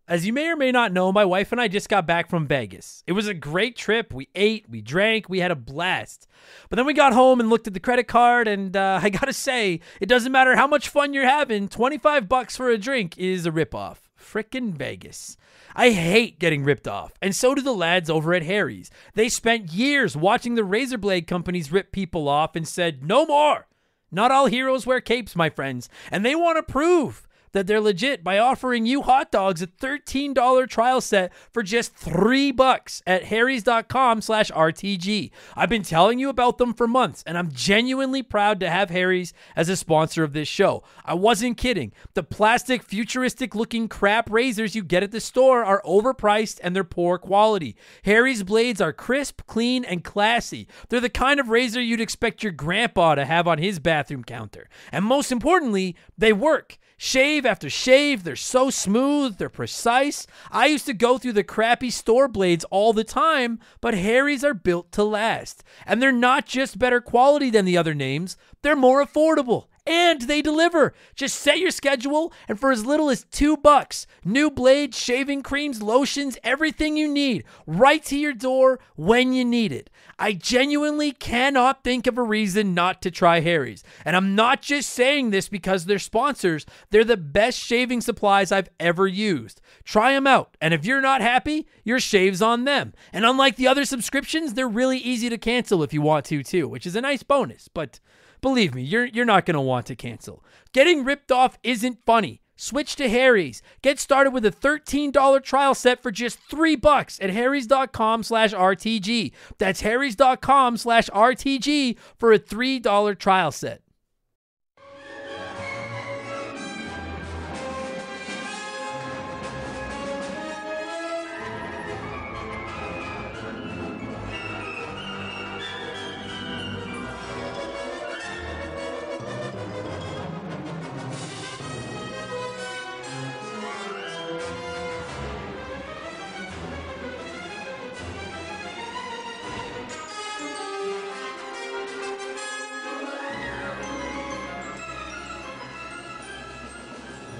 As you may or may not know, my wife and I just got back from Vegas. It was a great trip. We ate, we drank, we had a blast. But then we got home and looked at the credit card, and I gotta say, it doesn't matter how much fun you're having, $25 for a drink is a ripoff. Frickin' Vegas. I hate getting ripped off, and so do the lads over at Harry's. They spent years watching the razor blade companies rip people off and said, no more. Not all heroes wear capes, my friends, and they want to prove that they're legit by offering you hot dogs a $13 trial set for just $3 at harrys.com/RTG. I've been telling you about them for months, and I'm genuinely proud to have Harry's as a sponsor of this show. I wasn't kidding. The plastic, futuristic-looking crap razors you get at the store are overpriced and they're poor quality. Harry's blades are crisp, clean, and classy. They're the kind of razor you'd expect your grandpa to have on his bathroom counter. And most importantly, they work. Shave after shave, they're so smooth, they're precise. I used to go through the crappy store blades all the time, but Harry's are built to last. And they're not just better quality than the other names, they're more affordable. And they deliver. Just set your schedule, and for as little as $2, new blades, shaving creams, lotions, everything you need, right to your door when you need it. I genuinely cannot think of a reason not to try Harry's. And I'm not just saying this because they're sponsors. They're the best shaving supplies I've ever used. Try them out, and if you're not happy, your shave's on them. And unlike the other subscriptions, they're really easy to cancel if you want to too, which is a nice bonus, but believe me, you're not going to want to cancel. Getting ripped off isn't funny. Switch to Harry's. Get started with a $13 trial set for just $3 at harrys.com/RTG. That's harrys.com/RTG for a $3 trial set.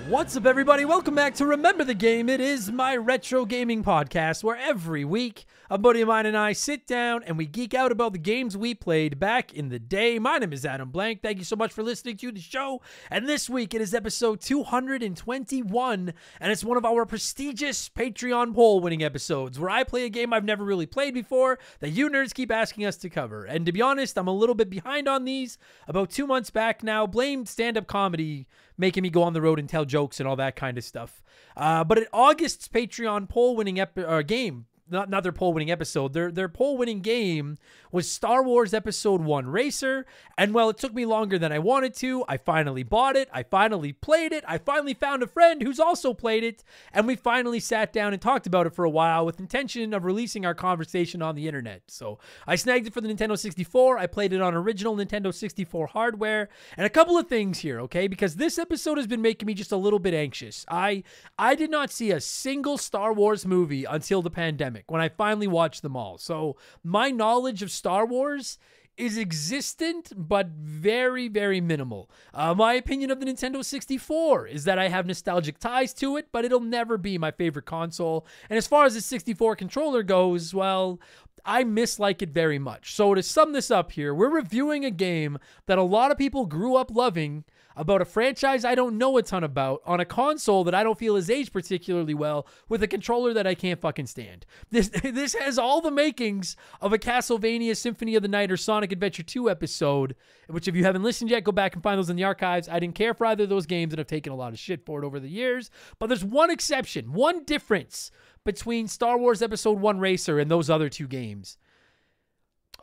What's up, everybody? Welcome back to Remember the Game. It is my retro gaming podcast where every week a buddy of mine and I sit down and we geek out about the games we played back in the day. My name is Adam Blank. Thank you so much for listening to the show. And this week it is episode 221, and it's one of our prestigious Patreon poll winning episodes where I play a game I've never really played before that you nerds keep asking us to cover. And to be honest, I'm a little bit behind on these. About 2 months back now, blamed stand-up comedy making me go on the road and tell jokes and all that kind of stuff. But at August's Patreon poll-winning game, not their poll-winning episode, their poll-winning game was Star Wars Episode 1 Racer, and well, it took me longer than I wanted to. I finally bought it, I finally played it, I finally found a friend who's also played it, and we finally sat down and talked about it for a while with intention of releasing our conversation on the internet. So I snagged it for the Nintendo 64, I played it on original Nintendo 64 hardware, and a couple of things here, okay, because this episode has been making me just a little bit anxious. I did not see a single Star Wars movie until the pandemic, when I finally watched them all. So my knowledge of Star Wars is existent, but very, very minimal. My opinion of the Nintendo 64 is that I have nostalgic ties to it, but it'll never be my favorite console. And as far as the 64 controller goes, well, I mislike it very much. So to sum this up here, we're reviewing a game that a lot of people grew up loving about a franchise I don't know a ton about on a console that I don't feel has aged particularly well with a controller that I can't fucking stand. This has all the makings of a Castlevania Symphony of the Night or Sonic Adventure 2 episode, which if you haven't listened yet, go back and find those in the archives. I didn't care for either of those games and have taken a lot of shit for it over the years. But there's one exception, one difference between Star Wars Episode 1 Racer and those other two games.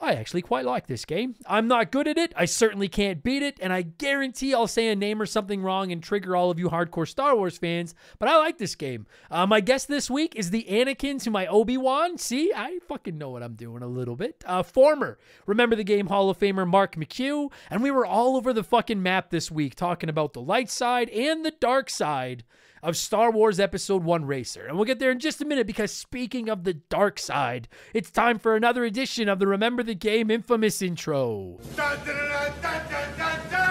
I actually quite like this game. I'm not good at it. I certainly can't beat it. And I guarantee I'll say a name or something wrong and trigger all of you hardcore Star Wars fans. But I like this game. My guest this week is the Anakin to my Obi-Wan. See, I fucking know what I'm doing a little bit. Former Remember the Game Hall of Famer Mark McHugh. And we were all over the fucking map this week talking about the light side and the dark side of Star Wars Episode 1 Racer. And we'll get there in just a minute because speaking of the dark side, it's time for another edition of the Remember the Game infamous intro. Dun, dun, dun, dun, dun, dun, dun.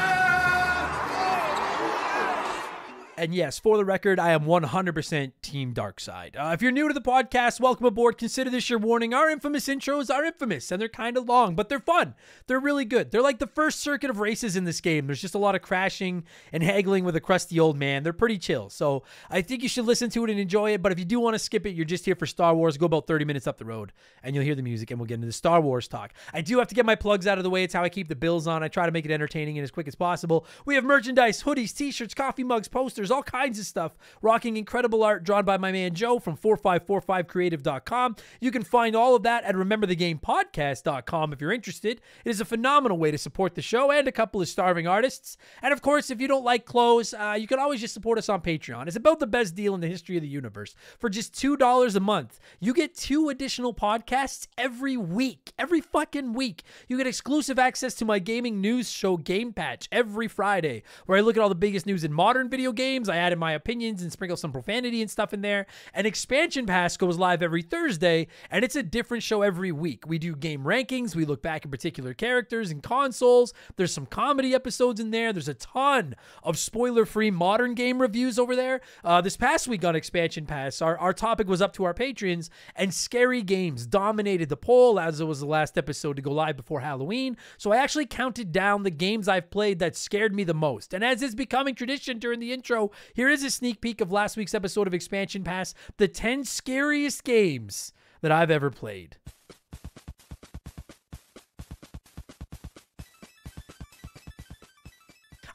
And yes, for the record, I am 100% Team Darkside. If you're new to the podcast, welcome aboard. Consider this your warning. Our infamous intros are infamous, and they're kind of long, but they're fun. They're really good. They're like the first circuit of races in this game. There's just a lot of crashing and haggling with a crusty old man. They're pretty chill, so I think you should listen to it and enjoy it, but if you do want to skip it, you're just here for Star Wars, go about 30 minutes up the road, and you'll hear the music, and we'll get into the Star Wars talk. I do have to get my plugs out of the way. It's how I keep the bills on. I try to make it entertaining and as quick as possible. We have merchandise, hoodies, t-shirts, coffee mugs, posters, all kinds of stuff, rocking incredible art drawn by my man Joe from 4545creative.com. You can find all of that at rememberthegamepodcast.com if you're interested. It is a phenomenal way to support the show and a couple of starving artists. And of course, if you don't like clothes, you can always just support us on Patreon. It's about the best deal in the history of the universe. For just $2 a month, you get 2 additional podcasts every week. Every fucking week. You get exclusive access to my gaming news show, Game Patch, every Friday, where I look at all the biggest news in modern video games. I add in my opinions and sprinkle some profanity and stuff in there. And Expansion Pass goes live every Thursday, and it's a different show every week. We do game rankings. We look back at particular characters and consoles. There's some comedy episodes in there. There's a ton of spoiler-free modern game reviews over there. This past week on Expansion Pass, our topic was up to our patrons, and scary games dominated the poll, as it was the last episode to go live before Halloween. So I actually counted down the games I've played that scared me the most. And as is becoming tradition during the intro, here is a sneak peek of last week's episode of Expansion Pass, the 10 scariest games that I've ever played.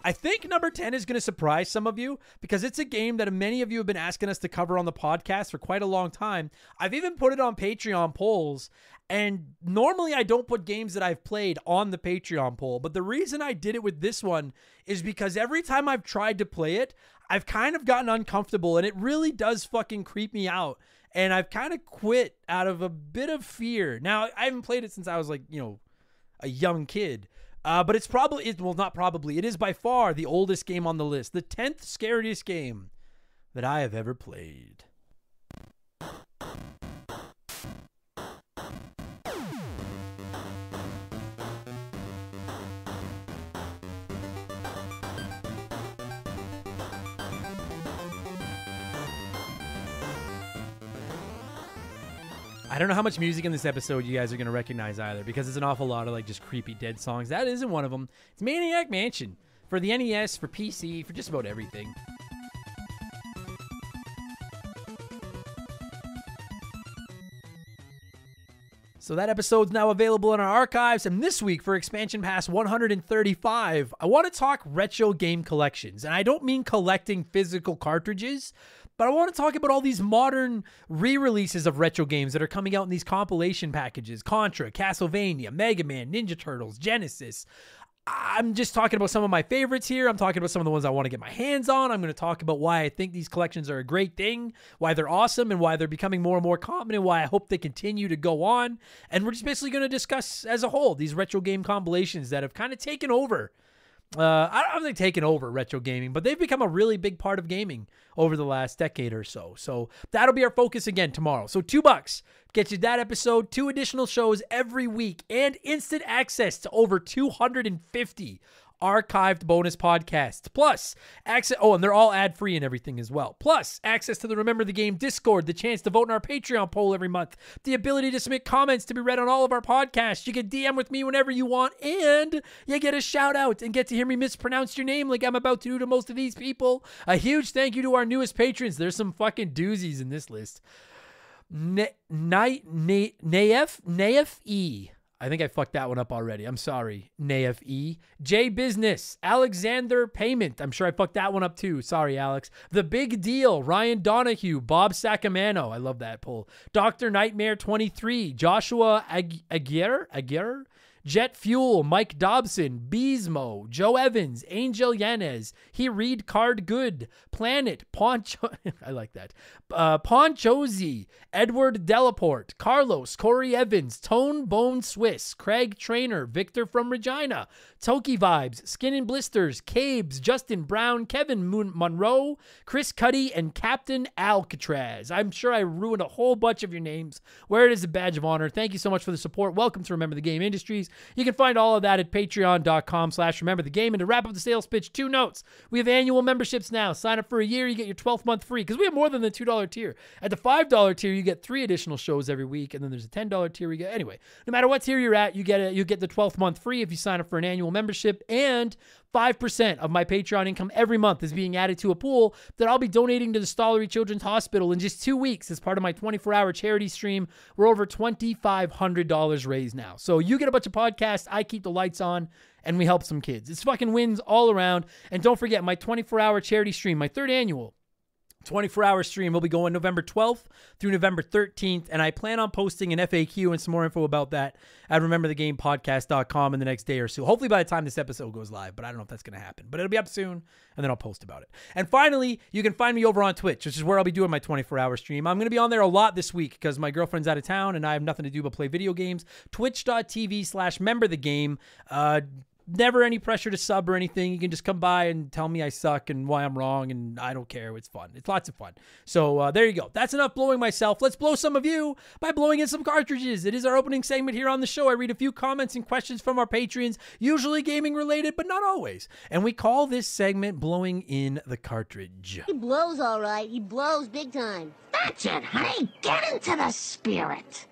I think number 10 is going to surprise some of you because it's a game that many of you have been asking us to cover on the podcast for quite a long time. I've even put it on Patreon polls, and normally I don't put games that I've played on the Patreon poll, but the reason I did it with this one is because every time I've tried to play it, I've kind of gotten uncomfortable, and it really does fucking creep me out, and I've kind of quit out of a bit of fear. Now, I haven't played it since I was like, a young kid. But it's probably, not probably, it is by far the oldest game on the list. The 10th scariest game that I have ever played. I don't know how much music in this episode you guys are going to recognize either, because it's an awful lot of like just creepy dead songs. That isn't one of them. It's Maniac Mansion for the NES, for PC, for just about everything. So that episode's now available in our archives, and this week for Expansion Pass 135, I want to talk retro game collections. And I don't mean collecting physical cartridges, but I want to talk about all these modern re-releases of retro games that are coming out in these compilation packages. Contra, Castlevania, Mega Man, Ninja Turtles, Genesis. I'm just talking about some of my favorites here. I'm talking about some of the ones I want to get my hands on. I'm going to talk about why I think these collections are a great thing, why they're awesome, and why they're becoming more and more common, and why I hope they continue to go on. And we're just basically going to discuss as a whole these retro game compilations that have kind of taken over. I don't think taken over retro gaming, but they've become a really big part of gaming over the last decade or so. So that'll be our focus again tomorrow. So $2 gets you that episode, 2 additional shows every week, and instant access to over 250 archived bonus podcasts. Plus, access, and they're all ad-free and everything as well. Plus, access to the Remember the Game Discord, the chance to vote in our Patreon poll every month, the ability to submit comments to be read on all of our podcasts. You can DM with me whenever you want, and you get a shout-out and get to hear me mispronounce your name like I'm about to do to most of these people. A huge thank you to our newest patrons. There's some fucking doozies in this list. Naef E. I think I fucked that one up already. I'm sorry. Naef E. J Business. Alexander Payment. I'm sure I fucked that one up too. Sorry, Alex. The Big Deal. Ryan Donahue. Bob Sacamano. I love that poll. Dr. Nightmare 23. Joshua Aguirre. Jet Fuel, Mike Dobson, Beesmo, Joe Evans, Angel Yanez, He Read Card Good, Planet, Poncho, I like that, Ponchozi, Edward Delaporte, Carlos, Corey Evans, Tone Bone Swiss, Craig Trainer, Victor from Regina, Toki Vibes, Skin and Blisters, Cabes, Justin Brown, Kevin Monroe, Chris Cuddy, and Captain Alcatraz. I'm sure I ruined a whole bunch of your names. Where it is a badge of honor. Thank you so much for the support. Welcome to Remember the Game Industries. You can find all of that at patreon.com/rememberthegame. And to wrap up the sales pitch, 2 notes. We have annual memberships now. Sign up for a year, you get your 12th month free, because we have more than the $2 tier. At the $5 tier, you get 3 additional shows every week, and then there's a $10 tier we get. Anyway, no matter what tier you're at, you get the 12th month free if you sign up for an annual membership, and 5% of my Patreon income every month is being added to a pool that I'll be donating to the Stollery Children's Hospital in just 2 weeks as part of my 24-hour charity stream. We're over $2,500 raised now. So you get a bunch of podcasts, I keep the lights on, and we help some kids. It's fucking wins all around. And don't forget, my 24-hour charity stream, my 3rd annual 24-hour stream will be going November 12th through November 13th, and I plan on posting an FAQ and some more info about that at rememberthegamepodcast.com in the next day or so. Hopefully by the time this episode goes live, but I don't know if that's going to happen. But it'll be up soon, and then I'll post about it. And finally, you can find me over on Twitch, which is where I'll be doing my 24-hour stream. I'm going to be on there a lot this week because my girlfriend's out of town, and I have nothing to do but play video games. Twitch.tv/memberthegame. Never any pressure to sub or anything. You can just come by and tell me I suck and why I'm wrong, and I don't care. It's fun. It's lots of fun. So there you go. That's enough blowing myself. Let's blow some of you by blowing in some cartridges. It is our opening segment here on the show. I read a few comments and questions from our Patreons, usually gaming related, but not always. And we call this segment Blowing in the Cartridge. He blows all right. He blows big time. That's it, honey. Get into the spirit.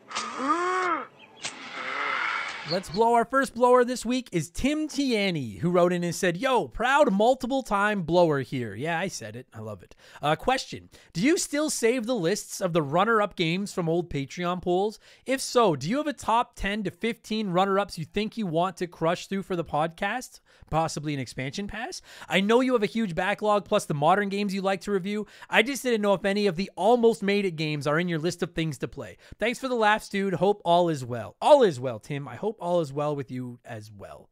Let's blow. Our first blower this week is Tim Tiani, who wrote in and said, yo, proud multiple-time blower here. Yeah, I said it. I love it. Question. Do you still save the lists of the runner-up games from old Patreon polls? If so, do you have a top 10 to 15 runner-ups you think you want to crush through for the podcast? Possibly an expansion pass? I know you have a huge backlog, plus the modern games you like to review. I just didn't know if any of the almost made it games are in your list of things to play. Thanks for the laughs, dude. Hope all is well. All is well, Tim. I hope all is well with you as well.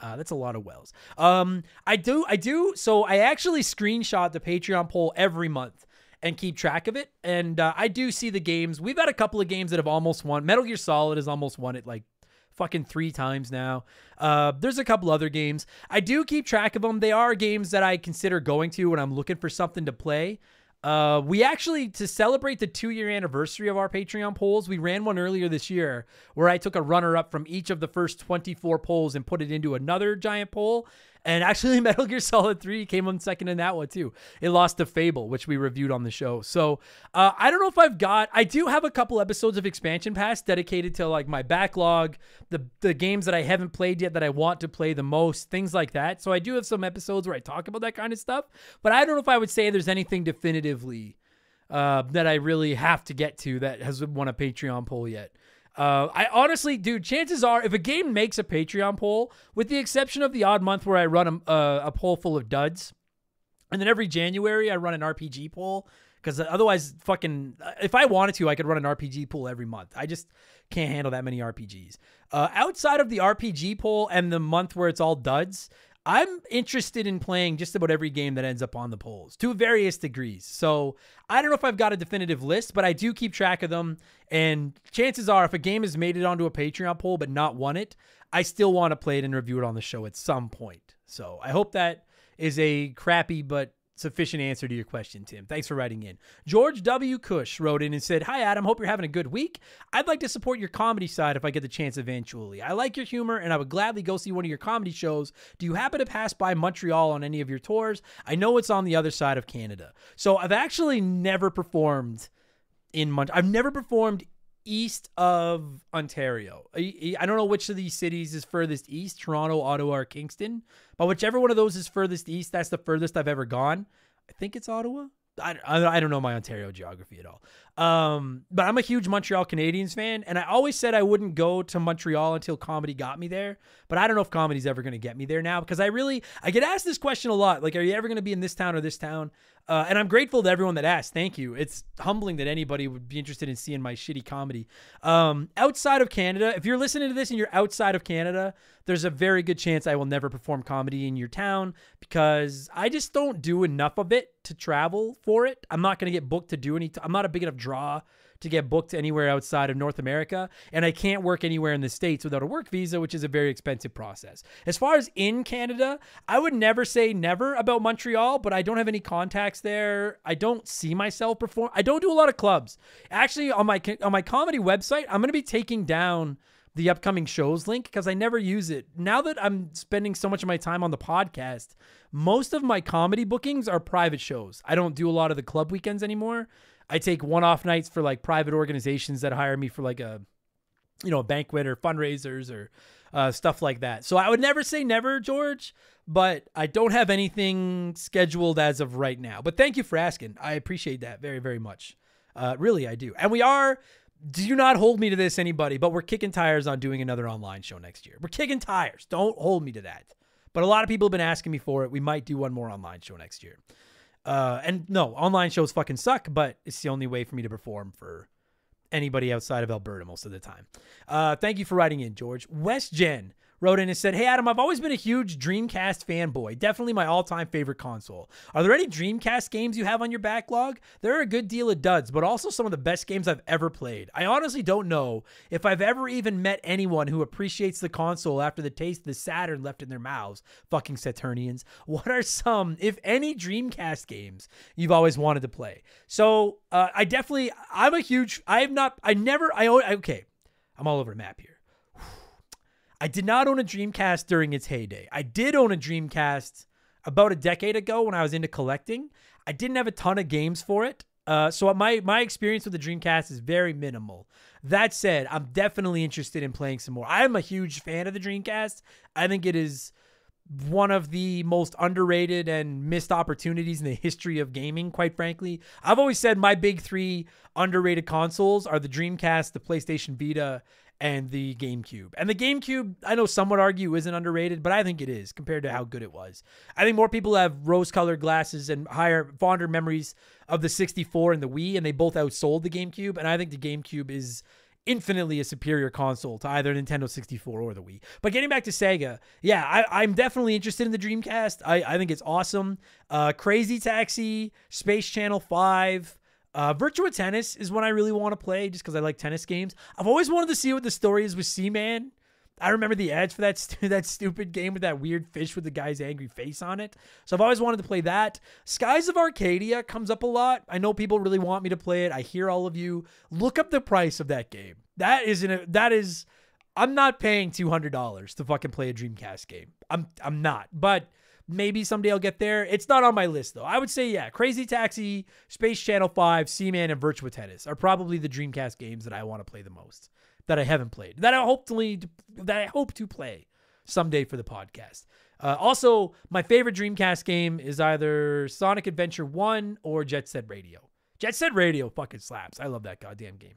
That's a lot of wells. I do. So I actually screenshot the Patreon poll every month and keep track of it. And I do see the games. We've had a couple of games that have almost won. Metal Gear Solid has almost won it like fucking 3 times now. There's a couple other games. I do keep track of them. They are games that I consider going to when I'm looking for something to play. We actually, to celebrate the 2-year anniversary of our Patreon polls, we ran one earlier this year where I took a runner-up from each of the first 24 polls and put it into another giant poll. And actually, Metal Gear Solid 3 came on second in that one, too. It lost to Fable, which we reviewed on the show. So, I don't know if I do have a couple episodes of Expansion Pass dedicated to, like, my backlog, the games that I haven't played yet that I want to play the most, things like that. So, I do have some episodes where I talk about that kind of stuff. But I don't know if I would say there's anything definitively that I really have to get to that has won a Patreon poll yet. I honestly, dude, chances are if a game makes a Patreon poll, with the exception of the odd month where I run a poll full of duds, and then every January I run an RPG poll, because otherwise fucking, if I wanted to, I could run an RPG poll every month. I just can't handle that many RPGs. Outside of the RPG poll and the month where it's all duds, I'm interested in playing just about every game that ends up on the polls to various degrees. So I don't know if I've got a definitive list, but I do keep track of them. And chances are if a game has made it onto a Patreon poll but not won it, I still want to play it and review it on the show at some point. So I hope that is a crappy but sufficient answer to your question, Tim. Thanks for writing in. George W. Cush wrote in and said, hi, Adam. Hope you're having a good week. I'd like to support your comedy side if I get the chance eventually. I like your humor, and I would gladly go see one of your comedy shows. Do you happen to pass by Montreal on any of your tours? I know it's on the other side of Canada. So I've actually never performed in Montreal. I've never performed east of Ontario. I don't know which of these cities is furthest east, Toronto, Ottawa, or Kingston, but whichever one of those is furthest east, that's the furthest I've ever gone. I think it's Ottawa. I don't know my Ontario geography at all. But I'm a huge Montreal Canadiens fan, and I always said I wouldn't go to Montreal until comedy got me there, but I don't know if comedy's ever going to get me there now, because I get asked this question a lot, like, are you ever going to be in this town or this town? And I'm grateful to everyone that asked. Thank you. It's humbling that anybody would be interested in seeing my shitty comedy. Outside of Canada, if you're listening to this and you're outside of Canada, there's a very good chance I will never perform comedy in your town, because I just don't do enough of it to travel for it. I'm not going to get booked to do I'm not a big enough draw to get booked anywhere outside of North America, and I can't work anywhere in the States without a work visa, which is a very expensive process. As far as in Canada, I would never say never about Montreal, but I don't have any contacts there. I don't see myself perform. I don't do a lot of clubs. Actually, on my comedy website, I'm going to be taking down the upcoming shows link because I never use it. Now that I'm spending so much of my time on the podcast, most of my comedy bookings are private shows. I don't do a lot of the club weekends anymore. I take one-off nights for like private organizations that hire me for like a banquet or fundraisers or stuff like that. So I would never say never, George, but I don't have anything scheduled as of right now. But thank you for asking. I appreciate that very, very much. Really, I do. And do not hold me to this, anybody, but we're kicking tires on doing another online show next year. We're kicking tires. Don't hold me to that. But a lot of people have been asking me for it. We might do one more online show next year. And no, online shows fucking suck, but it's the only way for me to perform for anybody outside of Alberta most of the time. Thank you for writing in, George. West Jen wrote in and said, "Hey, Adam, I've always been a huge Dreamcast fanboy. Definitely my all-time favorite console. Are there any Dreamcast games you have on your backlog? There are a good deal of duds, but also some of the best games I've ever played. I honestly don't know if I've ever even met anyone who appreciates the console after the taste of the Saturn left in their mouths. Fucking Saturnians. What are some, if any, Dreamcast games you've always wanted to play?" So I'm all over a map here. I did not own a Dreamcast during its heyday. I did own a Dreamcast about a decade ago when I was into collecting. I didn't have a ton of games for it. So my experience with the Dreamcast is very minimal. That said, I'm definitely interested in playing some more. I am a huge fan of the Dreamcast. I think it is one of the most underrated and missed opportunities in the history of gaming, quite frankly. I've always said my big three underrated consoles are the Dreamcast, the PlayStation Vita, and the GameCube. And the GameCube, I know some would argue isn't underrated, but I think it is compared to how good it was. I think more people have rose-colored glasses and fonder memories of the 64 and the Wii, and they both outsold the GameCube. And I think the GameCube is infinitely a superior console to either Nintendo 64 or the Wii. But getting back to Sega, yeah, I'm definitely interested in the Dreamcast. I think it's awesome. Crazy Taxi, Space Channel 5, Virtua Tennis is one I really want to play just because I like tennis games. I've always wanted to see what the story is with Seaman. I remember the ads for that stupid game with that weird fish with the guy's angry face on it. So I've always wanted to play that. Skies of Arcadia comes up a lot. I know people really want me to play it. I hear all of you. Look up the price of that game. I'm not paying $200 to fucking play a Dreamcast game. I'm not. But maybe someday I'll get there. It's not on my list, though. I would say, yeah, Crazy Taxi, Space Channel 5, Seaman, and Virtua Tennis are probably the Dreamcast games that I want to play the most, that I haven't played, that I hope to play someday for the podcast. Also, my favorite Dreamcast game is either Sonic Adventure 1 or Jet Set Radio. Jet Set Radio fucking slaps. I love that goddamn game.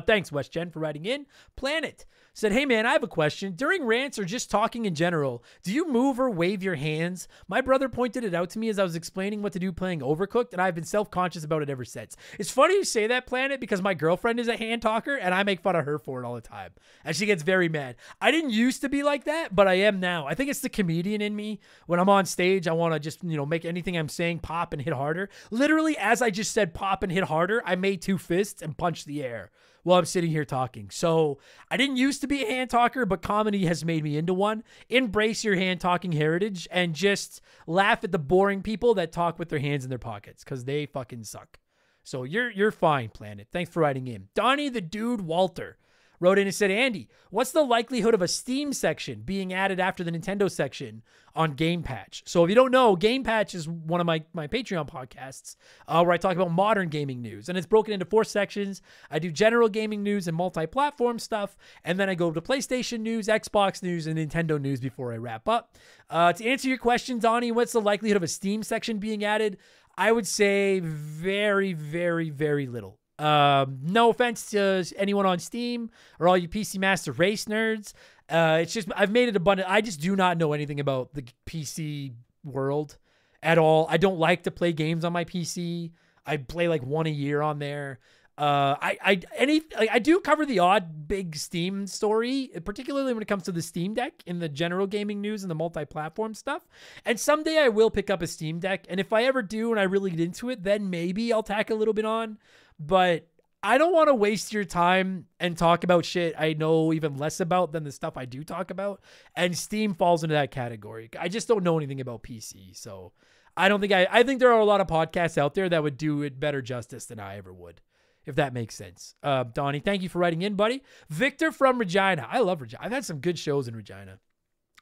Thanks, West Jen, for writing in. Planet said, "Hey, man, I have a question. During rants or just talking in general, do you move or wave your hands? My brother pointed it out to me as I was explaining what to do playing Overcooked, and I've been self-conscious about it ever since." It's funny you say that, Planet, because my girlfriend is a hand talker, and I make fun of her for it all the time, and she gets very mad. I didn't used to be like that, but I am now. I think it's the comedian in me. When I'm on stage, I want to just, make anything I'm saying pop and hit harder. Literally, as I just said pop and hit harder, I made two fists and punched the air while I'm sitting here talking. So I didn't used to be a hand talker, but comedy has made me into one. Embrace your hand talking heritage and just laugh at the boring people that talk with their hands in their pockets because they fucking suck. So you're fine, Planet. Thanks for writing in. Donnie the Dude Walter wrote in and said, "Andy, what's the likelihood of a Steam section being added after the Nintendo section on Game Patch?" So if you don't know, Game Patch is one of my Patreon podcasts where I talk about modern gaming news. And it's broken into 4 sections. I do general gaming news and multi-platform stuff. And then I go to PlayStation news, Xbox news, and Nintendo news before I wrap up. To answer your question, Donnie, what's the likelihood of a Steam section being added? I would say very, very, very little. No offense to anyone on Steam or all you PC Master Race nerds. It's just, I've made it abundant. I just do not know anything about the PC world at all. I don't like to play games on my PC. I play like one a year on there. I do cover the odd big Steam story, particularly when it comes to the Steam Deck in the general gaming news and the multi-platform stuff. And someday I will pick up a Steam Deck. And if I ever do and I really get into it, then maybe I'll tack a little bit on. But I don't want to waste your time and talk about shit I know even less about than the stuff I do talk about. And Steam falls into that category. I just don't know anything about PC. So I don't think I think there are a lot of podcasts out there that would do it better justice than I ever would. if that makes sense. Donnie, thank you for writing in, buddy. Victor from Regina. I love Regina. I've had some good shows in Regina.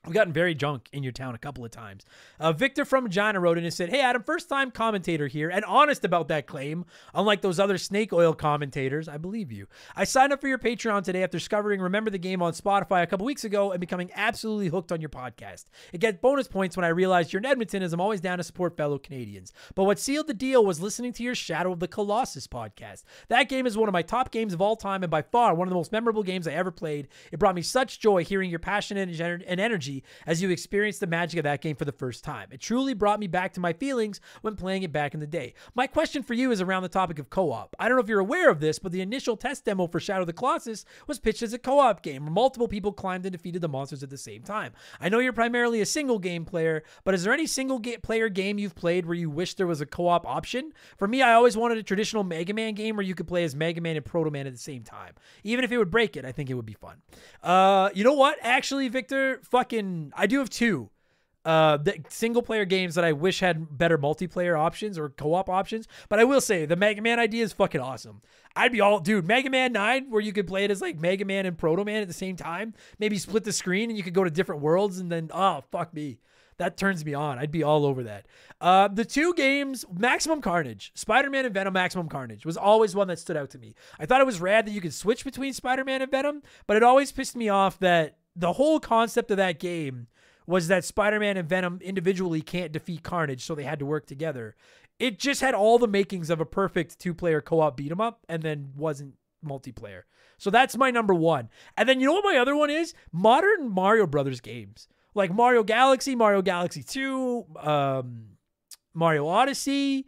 I've gotten very drunk in your town a couple of times. Victor from Regina wrote in and said, "Hey, Adam, first-time commentator here and honest about that claim. Unlike those other snake oil commentators, I believe you. I signed up for your Patreon today after discovering Remember the Game on Spotify a couple weeks ago and becoming absolutely hooked on your podcast. It gets bonus points when I realized you're in Edmonton, as I'm always down to support fellow Canadians. But what sealed the deal was listening to your Shadow of the Colossus podcast. That game is one of my top games of all time and by far one of the most memorable games I ever played. It brought me such joy hearing your passion and energy as you experienced the magic of that game for the first time. It truly brought me back to my feelings when playing it back in the day. My question for you is around the topic of co-op. I don't know if you're aware of this, but the initial test demo for Shadow of the Colossus was pitched as a co-op game where multiple people climbed and defeated the monsters at the same time. I know you're primarily a single game player, but is there any single player game you've played where you wish there was a co-op option? For me, I always wanted a traditional Mega Man game where you could play as Mega Man and Proto Man at the same time. Even if it would break it, I think it would be fun." You know what? Actually, Victor, I do have two the single player games that I wish had better multiplayer options or co-op options. But I will say the Mega Man idea is fucking awesome. I'd be all, dude, Mega Man 9, where you could play it as like Mega Man and Proto Man at the same time. Maybe split the screen and you could go to different worlds and then, oh, fuck me. That turns me on. I'd be all over that. The two games, Maximum Carnage, Spider-Man and Venom Maximum Carnage was always one that stood out to me. I thought it was rad that you could switch between Spider-Man and Venom, but it always pissed me off that the whole concept of that game was that Spider-Man and Venom individually can't defeat Carnage, so they had to work together. It just had all the makings of a perfect two-player co-op beat-em-up and then wasn't multiplayer. So that's my number one. And then you know what my other one is? Modern Mario Brothers games. Like Mario Galaxy 2, Mario Odyssey.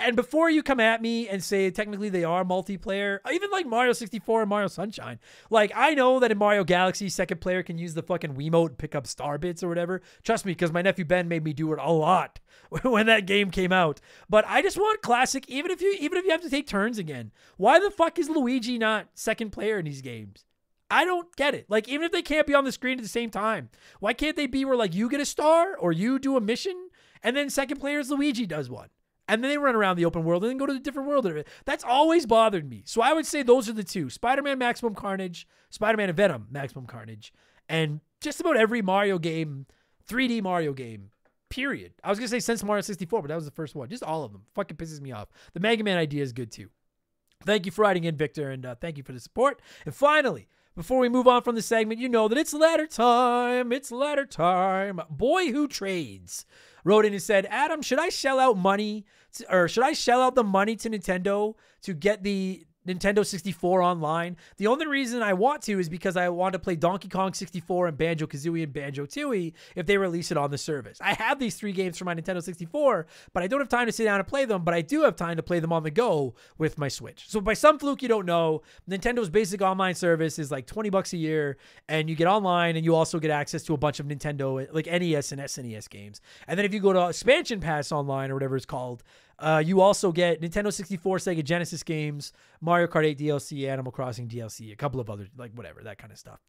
And before you come at me and say technically they are multiplayer, even like Mario 64 and Mario Sunshine. Like, I know that in Mario Galaxy, second player can use the fucking Wiimote and pick up star bits or whatever. Trust me, because my nephew Ben made me do it a lot when that game came out. But I just want classic, even if you have to take turns again. Why the fuck is Luigi not second player in these games? I don't get it. Like, even if they can't be on the screen at the same time, why can't they be where like you get a star or you do a mission and then second player is Luigi does one? And then they run around the open world and then go to the different world. That's always bothered me. So I would say those are the two. Spider-Man Maximum Carnage, Spider-Man and Venom Maximum Carnage. And just about every Mario game, 3D Mario game, period. I was going to say since Mario 64, but that was the first one. Just all of them. Fucking pisses me off. The Mega Man idea is good too. Thank you for writing in, Victor, and thank you for the support. And finally, before we move on from the segment, you know that it's ladder time. It's ladder time. Boy Who Trades wrote in and said, "Adam, should I shell out the money to Nintendo to get the Nintendo 64 online? The only reason I want to is because I want to play Donkey Kong 64 and Banjo-Kazooie and Banjo-Tooie if they release it on the service. I have these three games for my Nintendo 64, but I don't have time to sit down and play them, but I do have time to play them on the go with my Switch." So by some fluke you don't know, Nintendo's basic online service is like $20 a year, and you get online and you also get access to a bunch of Nintendo, like NES and SNES games. And then if you go to Expansion Pass Online or whatever it's called, you also get Nintendo 64, Sega Genesis games, Mario Kart 8 DLC, Animal Crossing DLC, a couple of other, like whatever, that kind of stuff.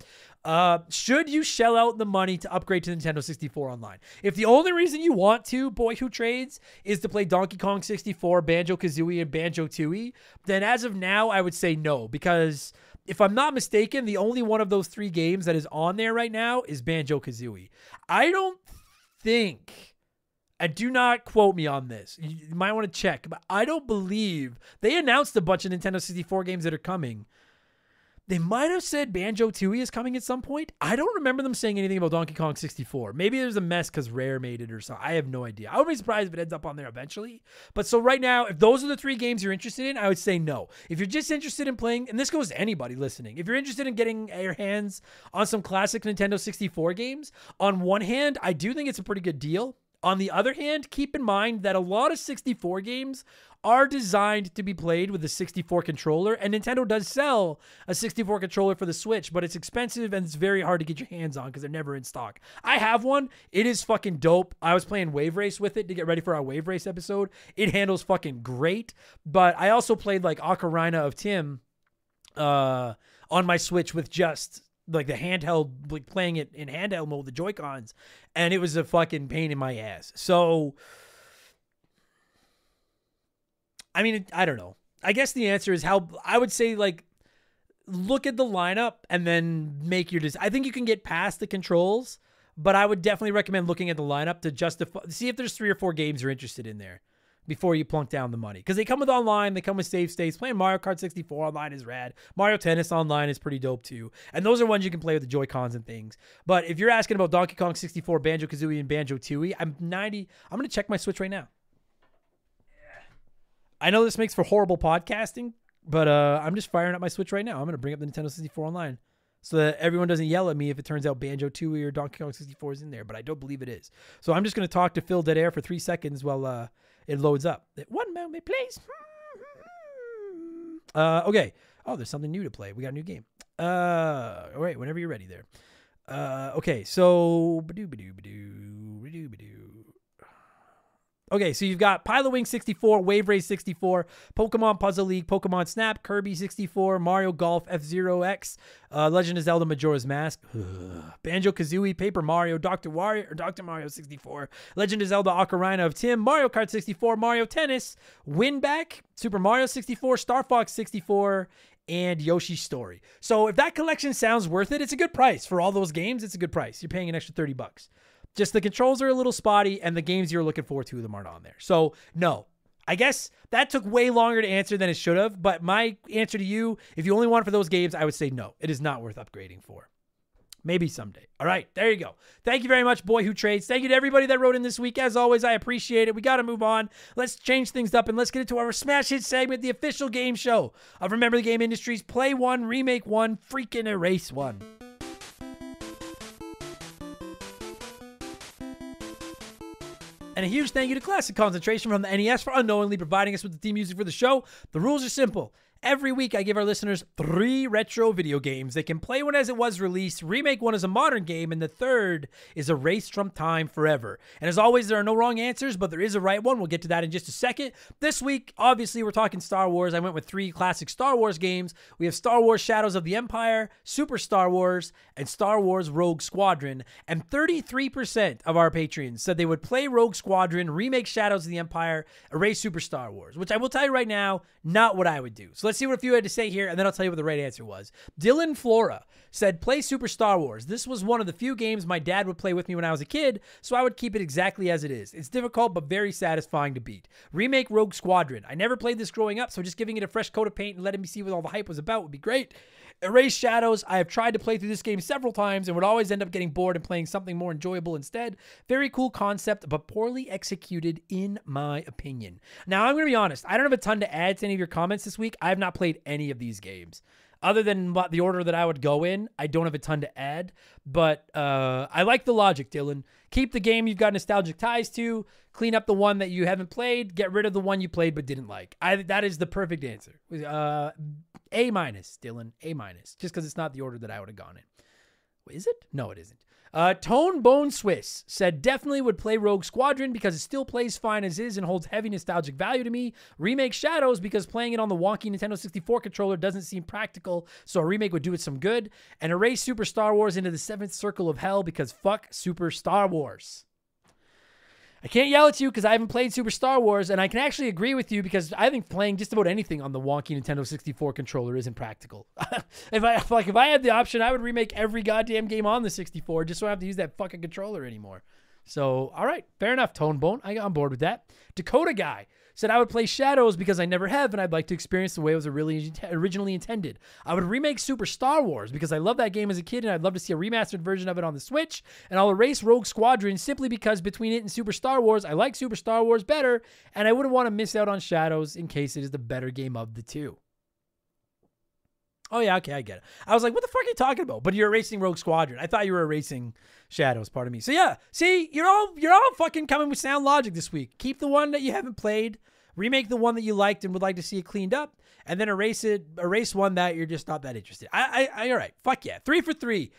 Should you shell out the money to upgrade to Nintendo 64 Online? If the only reason you want to, Boy Who Trades, is to play Donkey Kong 64, Banjo-Kazooie, and Banjo-Tooie, then as of now, I would say no, because if I'm not mistaken, the only one of those three games that is on there right now is Banjo-Kazooie. I don't think... And do not quote me on this. You might want to check, but I don't believe they announced a bunch of Nintendo 64 games that are coming. They might have said Banjo-Tooie is coming at some point. I don't remember them saying anything about Donkey Kong 64. Maybe there's a mess because Rare made it or something. I have no idea. I would be surprised if it ends up on there eventually. But so right now, if those are the three games you're interested in, I would say no. If you're just interested in playing, and this goes to anybody listening, if you're interested in getting your hands on some classic Nintendo 64 games, on one hand, I do think it's a pretty good deal. On the other hand, keep in mind that a lot of 64 games are designed to be played with a 64 controller, and Nintendo does sell a 64 controller for the Switch, but it's expensive and it's very hard to get your hands on because they're never in stock. I have one. It is fucking dope. I was playing Wave Race with it to get ready for our Wave Race episode. It handles fucking great, but I also played like Ocarina of Time on my Switch with just... like the handheld, like playing it in handheld mode, the Joy-Cons, and it was a fucking pain in my ass. So, I mean, I don't know. I guess the answer is how I would say, like, look at the lineup and then make your decision. I think you can get past the controls, but I would definitely recommend looking at the lineup to justify, see if there's 3 or 4 games you're interested in there before you plunk down the money. Because they come with online, they come with save states. Playing Mario Kart 64 online is rad. Mario Tennis online is pretty dope too. And those are ones you can play with the Joy-Cons and things. But if you're asking about Donkey Kong 64, Banjo-Kazooie, and Banjo-Tooie, I'm going to check my Switch right now. I know this makes for horrible podcasting, but I'm just firing up my Switch right now. I'm going to bring up the Nintendo 64 online so that everyone doesn't yell at me if it turns out Banjo-Tooie or Donkey Kong 64 is in there, but I don't believe it is. So I'm just going to talk to Phil Dead Air for 3 seconds while it loads up. One moment, please. Okay. Oh, there's something new to play. We got a new game. All right, whenever you're ready there. Okay, so okay, so you've got Pilotwings 64, Wave Race 64, Pokemon Puzzle League, Pokemon Snap, Kirby 64, Mario Golf, F-Zero X, Legend of Zelda Majora's Mask, Banjo-Kazooie, Paper Mario, Dr. Mario 64, Legend of Zelda Ocarina of Time, Mario Kart 64, Mario Tennis, Winback, Super Mario 64, Star Fox 64, and Yoshi's Story. So if that collection sounds worth it, it's a good price. For all those games, it's a good price. You're paying an extra $30. Just the controls are a little spotty, and the games you're looking for, 2 of them aren't on there. So, no. I guess that took way longer to answer than it should have, but my answer to you, if you only want it for those games, I would say no. It is not worth upgrading for. Maybe someday. All right, there you go. Thank you very much, Boy Who Trades. Thank you to everybody that wrote in this week. As always, I appreciate it. We got to move on. Let's change things up, and let's get into our Smash Hit segment, the official game show of Remember the Game Industries. Play 1, remake 1, freaking erase 1. And a huge thank you to Classic Concentration from the NES for unknowingly providing us with the theme music for the show. The rules are simple. Every week, I give our listeners 3 retro video games. They can play one as it was released, remake one as a modern game, and the third is erased from time forever. And as always, there are no wrong answers, but there is a right one. We'll get to that in just a second. This week, obviously, we're talking Star Wars. I went with 3 classic Star Wars games. We have Star Wars Shadows of the Empire, Super Star Wars, and Star Wars Rogue Squadron. And 33% of our patrons said they would play Rogue Squadron, remake Shadows of the Empire, erase Super Star Wars, which I will tell you right now, not what I would do. So let's see what a few had to say here, and then I'll tell you what the right answer was. Dylan Flora said, play Super Star Wars. This was one of the few games my dad would play with me when I was a kid, so I would keep it exactly as it is. It's difficult, but very satisfying to beat. Remake Rogue Squadron. I never played this growing up, so just giving it a fresh coat of paint and letting me see what all the hype was about would be great. Erase Shadows. I have tried to play through this game several times and would always end up getting bored and playing something more enjoyable instead. Very cool concept, but poorly executed in my opinion. Now, I'm going to be honest. I don't have a ton to add to any of your comments this week. I have not played any of these games. Other than the order that I would go in, I don't have a ton to add, but I like the logic, Dylan. Keep the game you've got nostalgic ties to, clean up the one that you haven't played, get rid of the one you played but didn't like. That is the perfect answer. A-, Dylan, A-, just because it's not the order that I would have gone in. Wait, is it? No, it isn't. Tone Bone Swiss said, definitely would play Rogue Squadron because it still plays fine as is and holds heavy nostalgic value to me. Remake Shadows because playing it on the wonky Nintendo 64 controller doesn't seem practical, so a remake would do it some good. And erase Super Star Wars into the 7th circle of hell because fuck Super Star Wars. I can't yell at you because I haven't played Super Star Wars, and I can actually agree with you because I think playing just about anything on the wonky Nintendo 64 controller isn't practical. If I had the option, I would remake every goddamn game on the 64 just so I don't have to use that fucking controller anymore. So, all right, fair enough, Tone Bone. I got on board with that. Dakota Guy said, I would play Shadows because I never have, and I'd like to experience the way it was originally intended. I would remake Super Star Wars because I love that game as a kid, and I'd love to see a remastered version of it on the Switch. And I'll erase Rogue Squadron simply because between it and Super Star Wars, I like Super Star Wars better, and I wouldn't want to miss out on Shadows in case it is the better game of the two. Oh, yeah, okay, I get it. I was like, what the fuck are you talking about? But you're erasing Rogue Squadron. I thought you were erasing Shadows, pardon me. So, yeah, see, you're all fucking coming with sound logic this week. Keep the one that you haven't played, remake the one that you liked and would like to see it cleaned up, and then erase one that you're just not that interested. All right, fuck yeah. 3 for 3.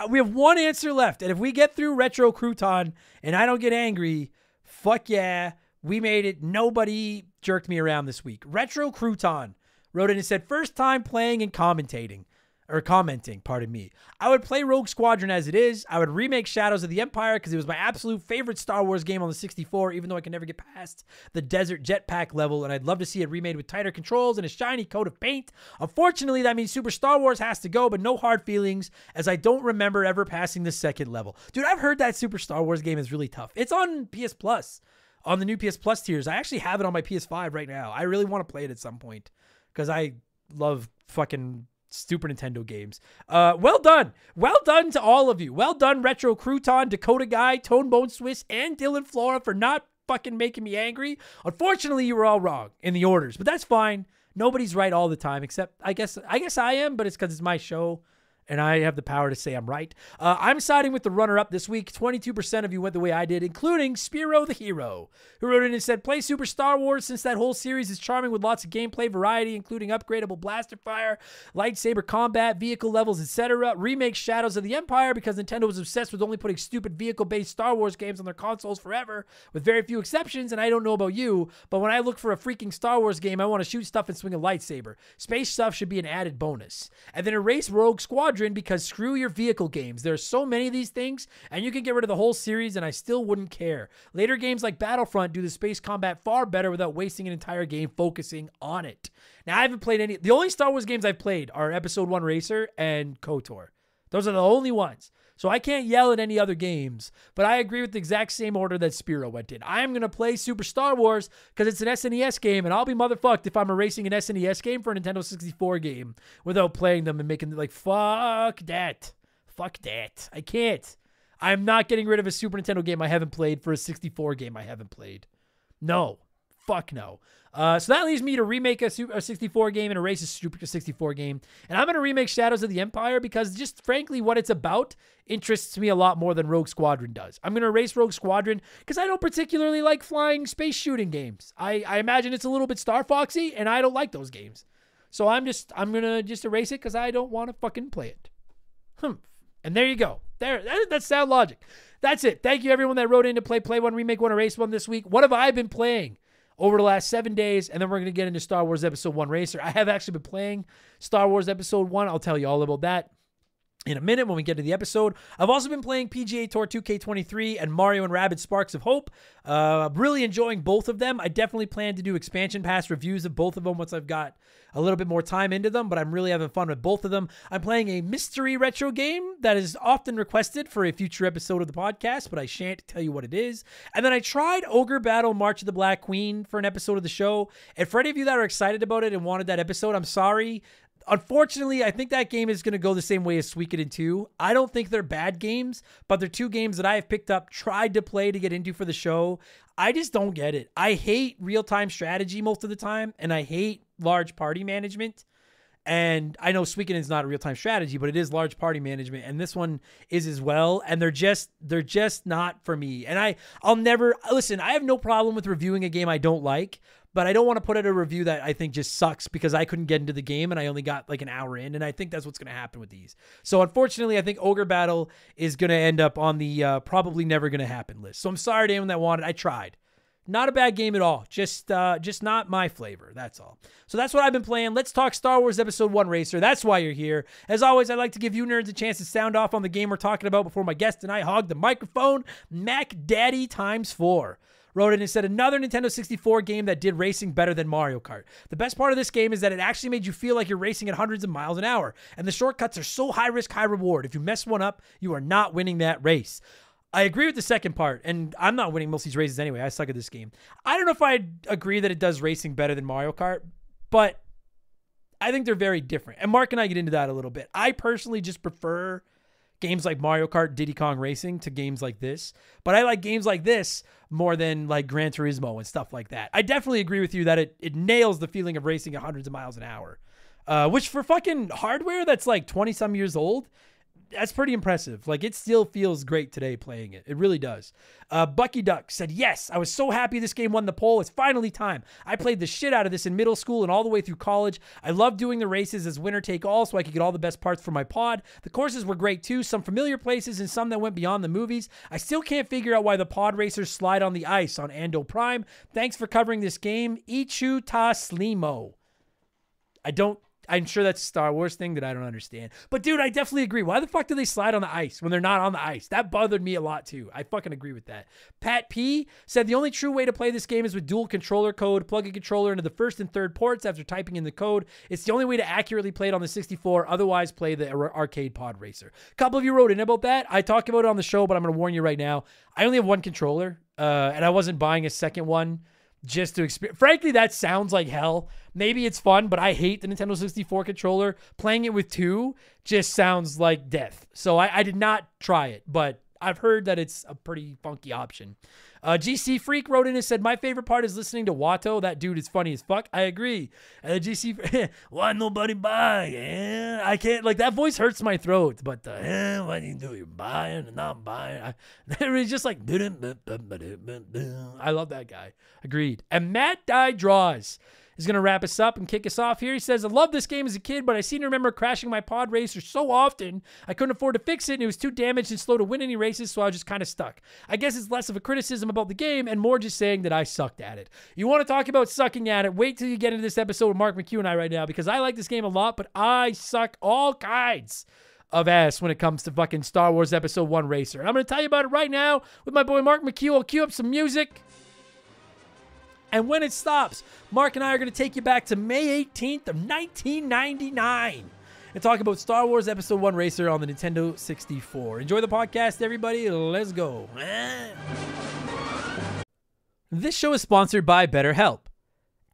We have one answer left, and if we get through Retro Crouton and I don't get angry, fuck yeah, we made it. Nobody jerked me around this week. Retro Crouton wrote in and said, first time playing and commentating. or commenting, pardon me. I would play Rogue Squadron as it is. I would remake Shadows of the Empire because it was my absolute favorite Star Wars game on the 64, even though I can never get past the desert jetpack level, and I'd love to see it remade with tighter controls and a shiny coat of paint. Unfortunately, that means Super Star Wars has to go, but no hard feelings, as I don't remember ever passing the second level. Dude, I've heard that Super Star Wars game is really tough. It's on PS Plus, on the new PS Plus tiers. I actually have it on my PS5 right now. I really want to play it at some point because I love fucking Super Nintendo games. Well done. Well done to all of you. Well done, Retro Crouton, Dakota Guy, Tone Bone Swiss, and Dylan Flora for not fucking making me angry. Unfortunately, you were all wrong in the orders, but that's fine. Nobody's right all the time, except I guess I am, but it's because it's my show and I have the power to say I'm right. I'm siding with the runner-up this week. 22% of you went the way I did, including Spiro the Hero, who wrote in and said, play Super Star Wars since that whole series is charming with lots of gameplay variety, including upgradable blaster fire, lightsaber combat, vehicle levels, etc. Remake Shadows of the Empire because Nintendo was obsessed with only putting stupid vehicle-based Star Wars games on their consoles forever, with very few exceptions, and I don't know about you, but when I look for a freaking Star Wars game, I want to shoot stuff and swing a lightsaber. Space stuff should be an added bonus. And then erase Rogue Squadron because screw your vehicle games. There's so many of these things, and you can get rid of the whole series, and I still wouldn't care. Later games like Battlefront do the space combat far better without wasting an entire game focusing on it. Now, I haven't played any. The only Star Wars games I've played are Episode 1 Racer and KOTOR. Those are the only ones. So I can't yell at any other games, but I agree with the exact same order that Spiro went in. I'm going to play Super Star Wars because it's an SNES game, and I'll be motherfucked if I'm erasing an SNES game for a Nintendo 64 game without playing them and making like, fuck that. Fuck that. I can't. I'm not getting rid of a Super Nintendo game I haven't played for a 64 game I haven't played. No. Fuck no. So that leaves me to remake a 64 game and erase a Super 64 game. And I'm going to remake Shadows of the Empire because just frankly what it's about interests me a lot more than Rogue Squadron does. I'm going to erase Rogue Squadron because I don't particularly like flying space shooting games. I imagine it's a little bit Star Foxy and I don't like those games. So I'm going to just erase it because I don't want to fucking play it. And there you go. That's sound logic. That's it. Thank you everyone that wrote in to play one, remake one, erase one this week. What have I been playing over the last 7 days? And then we're going to get into Star Wars Episode 1 Racer. I have actually been playing Star Wars Episode 1. I'll tell you all about that in a minute when we get to the episode. I've also been playing PGA Tour 2K23 and Mario and Rabbids Sparks of Hope. I'm really enjoying both of them. I definitely plan to do expansion pass reviews of both of them once I've got a little bit more time into them, but I'm really having fun with both of them. I'm playing a mystery retro game that is often requested for a future episode of the podcast, but I shan't tell you what it is. And then I tried Ogre Battle March of the Black Queen for an episode of the show. And for any of you that are excited about it and wanted that episode, I'm sorry. Unfortunately, I think that game is going to go the same way as Suikoden 2. I don't think they're bad games, but they're two games that I have picked up, tried to play to get into for the show. I just don't get it. I hate real-time strategy most of the time, and I hate large party management. And I know Suikoden is not a real-time strategy, but it is large party management, and this one is as well. And they're just not for me. And I'll never listen. I have no problem with reviewing a game I don't like, but I don't want to put out a review that I think just sucks because I couldn't get into the game and I only got like an hour in. And I think that's what's going to happen with these. So unfortunately, I think Ogre Battle is going to end up on the probably never going to happen list. So I'm sorry to anyone that wanted. I tried. Not a bad game at all. Just not my flavor. That's all. So that's what I've been playing. Let's talk Star Wars Episode 1 Racer. That's why you're here. As always, I'd like to give you nerds a chance to sound off on the game we're talking about before my guest and I hog the microphone. Mac Daddy ×4 wrote in and said, another Nintendo 64 game that did racing better than Mario Kart. The best part of this game is that it actually made you feel like you're racing at hundreds of miles an hour. And the shortcuts are so high risk, high reward. If you mess one up, you are not winning that race. I agree with the second part, and I'm not winning most of these races anyway. I suck at this game. I don't know if I'd agree that it does racing better than Mario Kart, but I think they're very different. And Mark and I get into that a little bit. I personally just prefer games like Mario Kart, Diddy Kong Racing to games like this. But I like games like this more than like Gran Turismo and stuff like that. I definitely agree with you that it nails the feeling of racing at hundreds of miles an hour. Which for fucking hardware that's like 20 some years old, that's pretty impressive. Like, it still feels great today playing it. It really does. Bucky Duck said, yes, I was so happy this game won the poll. It's finally time. I played the shit out of this in middle school and all the way through college. I love doing the races as winner take all so I could get all the best parts for my pod. The courses were great too. Some familiar places and some that went beyond the movies. I still can't figure out why the pod racers slide on the ice on Ando Prime. Thanks for covering this game. Ichu Ta Slimo. I'm sure that's a Star Wars thing that I don't understand. But dude, I definitely agree. Why the fuck do they slide on the ice when they're not on the ice? That bothered me a lot too. I fucking agree with that. Pat P said the only true way to play this game is with dual controller code. Plug a controller into the first and third ports after typing in the code. It's the only way to accurately play it on the 64. Otherwise, play the arcade pod racer. A couple of you wrote in about that. I talked about it on the show, but I'm going to warn you right now. I only have one controller, and I wasn't buying a second one just to experience. Frankly, that sounds like hell. Maybe it's fun, but I hate the Nintendo 64 controller. Playing it with two just sounds like death. So I did not try it, but I've heard that it's a pretty funky option. GC Freak wrote in and said, my favorite part is listening to Watto. That dude is funny as fuck. I agree. GC, why nobody buy? I can't, like, that voice hurts my throat. But what do you do? You're buying and not buying. It's just like, I love that guy. Agreed. And Matt Dye Draws is going to wrap us up and kick us off here. He says, I loved this game as a kid, but I seem to remember crashing my pod racer so often I couldn't afford to fix it, and it was too damaged and slow to win any races, so I was just kind of stuck. I guess it's less of a criticism about the game and more just saying that I sucked at it. You want to talk about sucking at it? Wait till you get into this episode with Mark McHugh and I right now, because I like this game a lot, but I suck all kinds of ass when it comes to fucking Star Wars Episode 1 Racer. And I'm going to tell you about it right now with my boy Mark McHugh. I'll cue up some music. And when it stops, Mark and I are going to take you back to May 18th of 1999 and talk about Star Wars Episode 1 Racer on the Nintendo 64. Enjoy the podcast, everybody. Let's go. This show is sponsored by BetterHelp.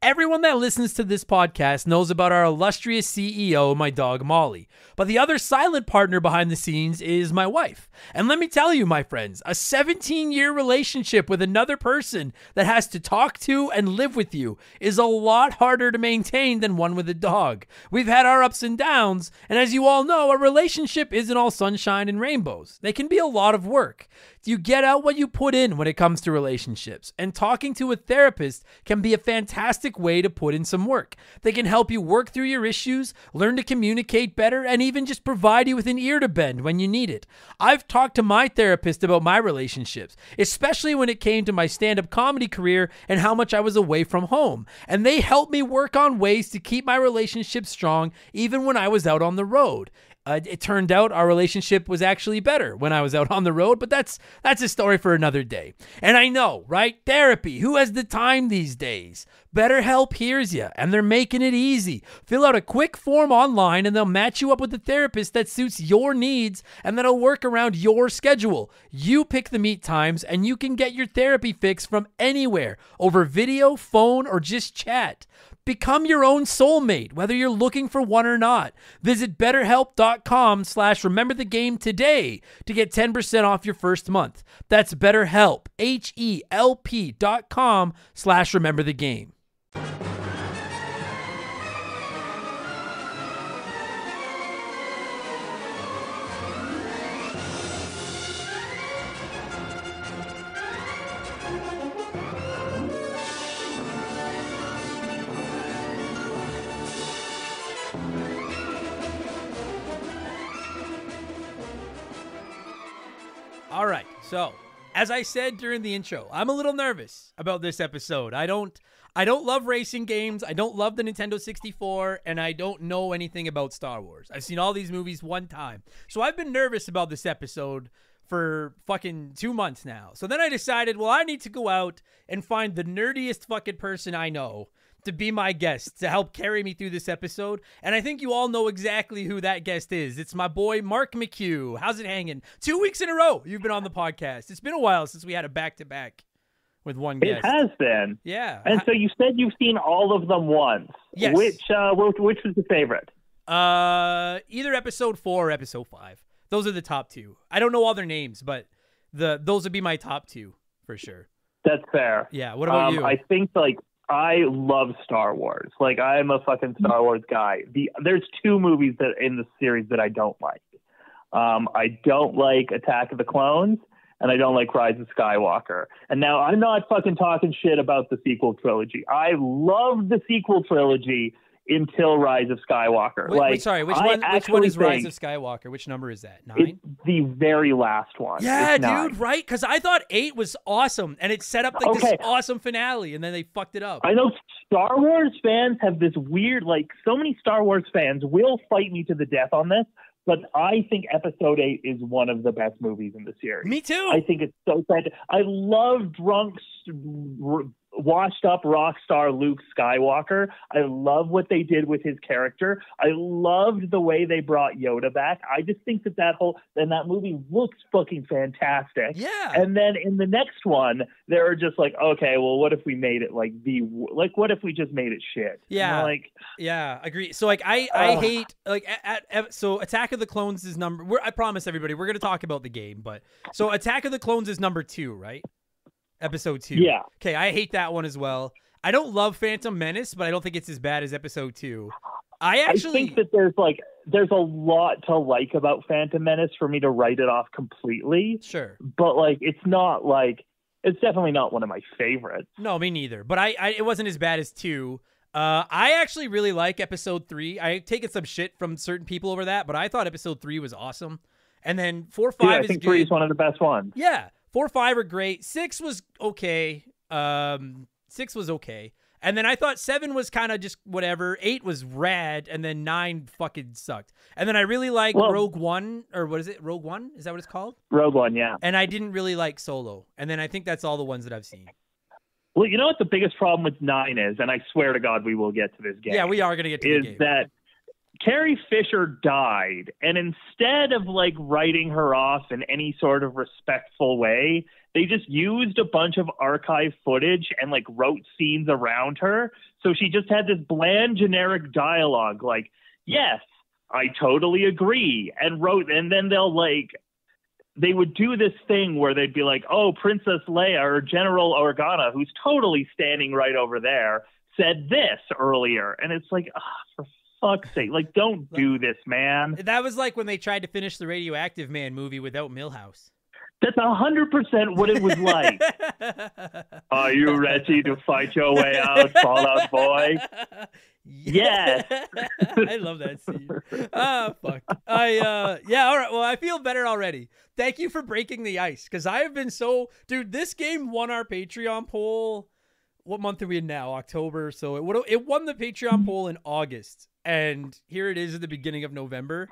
Everyone that listens to this podcast knows about our illustrious CEO, my dog Molly. But the other silent partner behind the scenes is my wife. And let me tell you, my friends, a 17-year relationship with another person that has to talk to and live with you is a lot harder to maintain than one with a dog. We've had our ups and downs, and as you all know, a relationship isn't all sunshine and rainbows. They can be a lot of work. You get out what you put in when it comes to relationships, and talking to a therapist can be a fantastic way to put in some work. They can help you work through your issues, learn to communicate better, and even just provide you with an ear to bend when you need it. I've talked to my therapist about my relationships, especially when it came to my stand-up comedy career and how much I was away from home, and they helped me work on ways to keep my relationship strong even when I was out on the road. It turned out our relationship was actually better when I was out on the road, but that's a story for another day. And I know, right? Therapy. Who has the time these days? BetterHelp hears you, and they're making it easy. Fill out a quick form online, and they'll match you up with a therapist that suits your needs and that'll work around your schedule. You pick the meet times, and you can get your therapy fix from anywhere, over video, phone, or just chat. Become your own soulmate, whether you're looking for one or not. Visit BetterHelp.com/rememberthegame today to get 10% off your first month. That's BetterHelp, HELP.com/rememberthegame. All right, so as I said during the intro, I'm a little nervous about this episode. I don't love racing games. I don't love the Nintendo 64, and I don't know anything about Star Wars. I've seen all these movies one time. So I've been nervous about this episode for fucking 2 months now. So then I decided, well, I need to go out and find the nerdiest fucking person I know to be my guest, to help carry me through this episode. And I think you all know exactly who that guest is. It's my boy, Mark McHugh. How's it hanging? 2 weeks in a row you've been on the podcast. It's been a while since we had a back-to-back with one guest. It has been. Yeah. And so you said you've seen all of them once. Yes. Which was your favorite? Either episode 4 or episode 5. Those are the top two. I don't know all their names, but those would be my top two for sure. That's fair. Yeah. What about you? I think, I love Star Wars. I'm a fucking Star Wars guy. There's 2 movies that in the series that I don't like. I don't like Attack of the Clones, and I don't like Rise of Skywalker. And now I'm not fucking talking shit about the sequel trilogy. I love the sequel trilogy. until Rise of Skywalker. Sorry, which one is Rise of Skywalker? Which number is that? 9? It's the very last one. Yeah, it's 9. dude, right? Because I thought 8 was awesome, and it set up like this awesome finale, and then they fucked it up. I know Star Wars fans have this weird, like, so many Star Wars fans will fight me to the death on this, but I think Episode 8 is one of the best movies in the series. Me too. I think it's so sad. I love drunk, washed up rock star Luke Skywalker. I love what they did with his character. I loved the way they brought Yoda back. I just think that movie looks fucking fantastic. Yeah. And then in the next one, they're just like, okay, well, what if we made it what if we just made it shit? Yeah. Yeah, agree. So like I hate like so Attack of the Clones is I promise everybody we're going to talk about the game, but so Attack of the Clones is number 2, right? Episode 2. Yeah. Okay, I hate that one as well. I don't love Phantom Menace, but I don't think it's as bad as Episode 2. I think that there's a lot to like about Phantom Menace for me to write it off completely. Sure. But like it's definitely not one of my favorites. No, me neither. But it wasn't as bad as 2. I actually really like Episode 3. I've taken some shit from certain people over that, but I thought Episode 3 was awesome. And then 4, 5 I think 3 is one of the best ones. Yeah. 4, 5 are great. 6 was okay. 6 was okay. And then I thought 7 was kind of just whatever. 8 was rad. And then 9 fucking sucked. And then I really like Rogue One. Or what is it? Rogue One? Is that what it's called? Rogue One, yeah. And I didn't really like Solo. And then I think that's all the ones that I've seen. Well, you know what the biggest problem with 9 is? And I swear to God we will get to this game. Yeah, we are going to get to the game. Is that Carrie Fisher died, and instead of like writing her off in any sort of respectful way, they just used a bunch of archive footage and like wrote scenes around her. So she just had this bland, generic dialogue like, yes, I totally agree, and then they would do this thing where they'd be like, oh, Princess Leia or General Organa, who's totally standing right over there, said this earlier. And it's like, for fuck's sake, like, don't do this, man. That was like when they tried to finish the Radioactive Man movie without Milhouse. That's 100% what it was like. Are you ready to fight your way out, Fallout Boy? Yes. I love that scene. Oh, fuck. Yeah, all right. Well, I feel better already. Thank you for breaking the ice, because I have been dude, this game won our Patreon poll. What month are we in now? October. So it won the Patreon poll in August. And here it is at the beginning of November.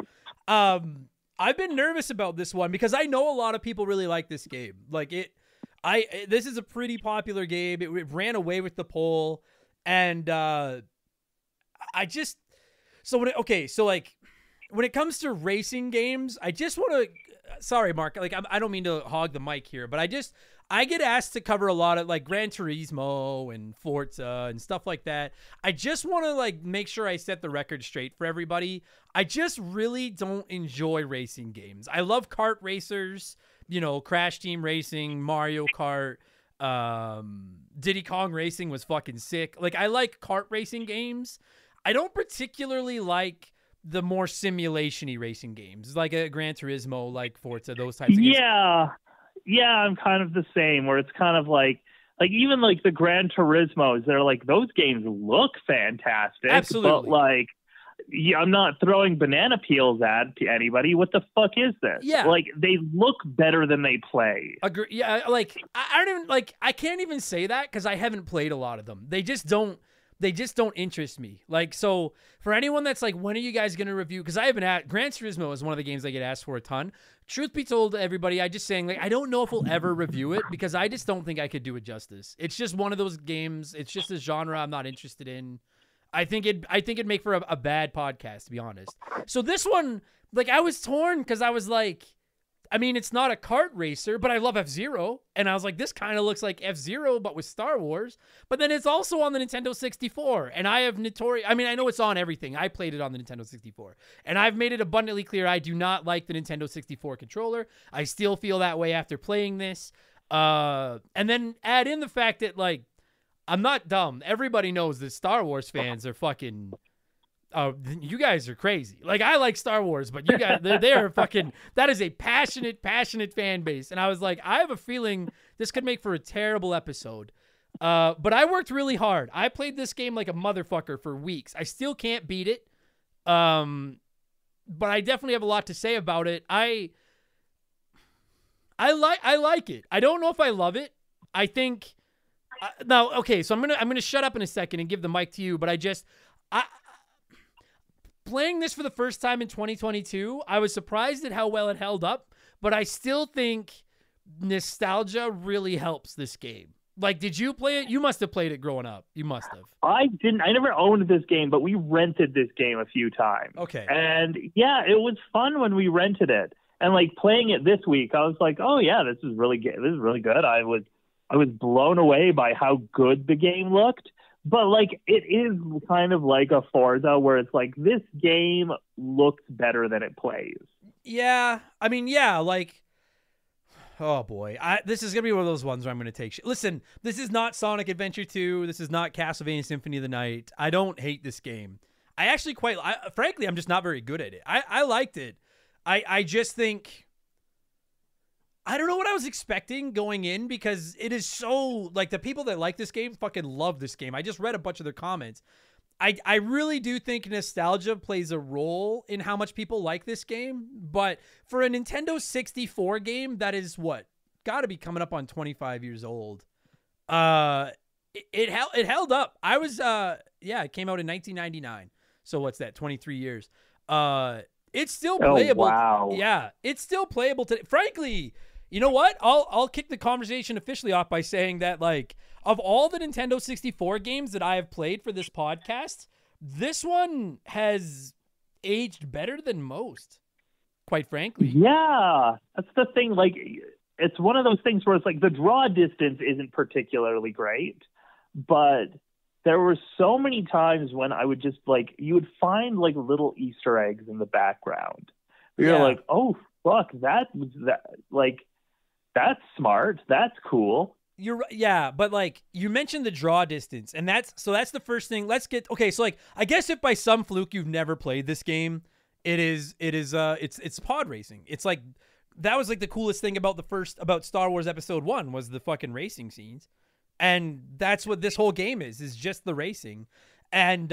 I've been nervous about this one because I know a lot of people really like this game. Like this is a pretty popular game. It ran away with the poll. And when it comes to racing games, I just want to, sorry, Mark, like I don't mean to hog the mic here, but I get asked to cover a lot of like Gran Turismo and Forza and stuff like that. I just want to like make sure I set the record straight for everybody. I just really don't enjoy racing games. I love kart racers, Crash Team Racing, Mario Kart, Diddy Kong Racing was fucking sick. Like I like kart racing games. I don't particularly like the more simulation-y racing games, like a Gran Turismo, like Forza, those types of games. Yeah, I'm kind of the same, where it's kind of like even like the Gran Turismos, they're like, those games look fantastic. Absolutely. But like, I'm not throwing banana peels at anybody. What the fuck is this? Yeah. Like, they look better than they play. Agree. Yeah, like, I don't even, like, I can't even say that because I haven't played a lot of them. They just don't interest me. Like, so for anyone that's like, when are you guys going to review? Because I haven't Gran Turismo is one of the games I get asked for a ton. Truth be told, everybody, I just saying, like, I don't know if we'll ever review it because I just don't think I could do it justice. It's just one of those games. It's just a genre I'm not interested in. I think it'd make for a bad podcast, to be honest. So this one, like, I was torn because I was like, I mean, it's not a kart racer, but I love F-Zero. And I was like, this kind of looks like F-Zero, but with Star Wars. But then it's also on the Nintendo 64. And I have I know it's on everything. I played it on the Nintendo 64. And I've made it abundantly clear I do not like the Nintendo 64 controller. I still feel that way after playing this. And then add in the fact that, like, I'm not dumb. Everybody knows that Star Wars fans are fucking... you guys are crazy. Like, I like Star Wars, but you guys, they're fucking, that is a passionate fan base. And I was like, I have a feeling this could make for a terrible episode. But I worked really hard. I played this game like a motherfucker for weeks. I still can't beat it. But I definitely have a lot to say about it. I like it. I don't know if I love it. I think now, okay, so I'm gonna shut up in a second and give the mic to you. But I playing this for the first time in 2022, I was surprised at how well it held up. But I still think nostalgia really helps this game. Like, did you play it? You must have played it growing up. You must have. I didn't. I never owned this game, but we rented this game a few times. Okay. And yeah, it was fun when we rented it. And like playing it this week, I was like, oh yeah, this is really good. This is really good. I was blown away by how good the game looked. But like, it is kind of like a Forza where it's like this game looks better than it plays. Yeah. I mean, yeah, like, oh boy, this is gonna be one of those ones where I'm gonna take shit. Listen, this is not Sonic Adventure 2. This is not Castlevania Symphony of the Night. I don't hate this game. I actually frankly, I'm just not very good at it. I liked it. I just think I don't know what I was expecting going in because it is so like the people that like this game fucking love this game. I just read a bunch of their comments. I really do think nostalgia plays a role in how much people like this game, but for a Nintendo 64 game that is what got to be coming up on 25 years old, it held up. I was it came out in 1999, so what's that? 23 years. It's still playable. Oh, wow. Yeah, it's still playable today. Frankly, you know what? I'll kick the conversation officially off by saying that like, of all the Nintendo 64 games that I have played for this podcast, this one has aged better than most, quite frankly. Yeah, that's the thing. Like, it's one of those things where it's like the draw distance isn't particularly great, but there were so many times when I would just like, you would find like little Easter eggs in the background. You're like, oh, fuck, that's smart. That's cool. Yeah, but like you mentioned the draw distance, and that's the first thing. So like I guess if by some fluke you've never played this game, it's pod racing. It's like that was like the coolest thing about Star Wars Episode 1 was the fucking racing scenes. And that's what this whole game is just the racing. And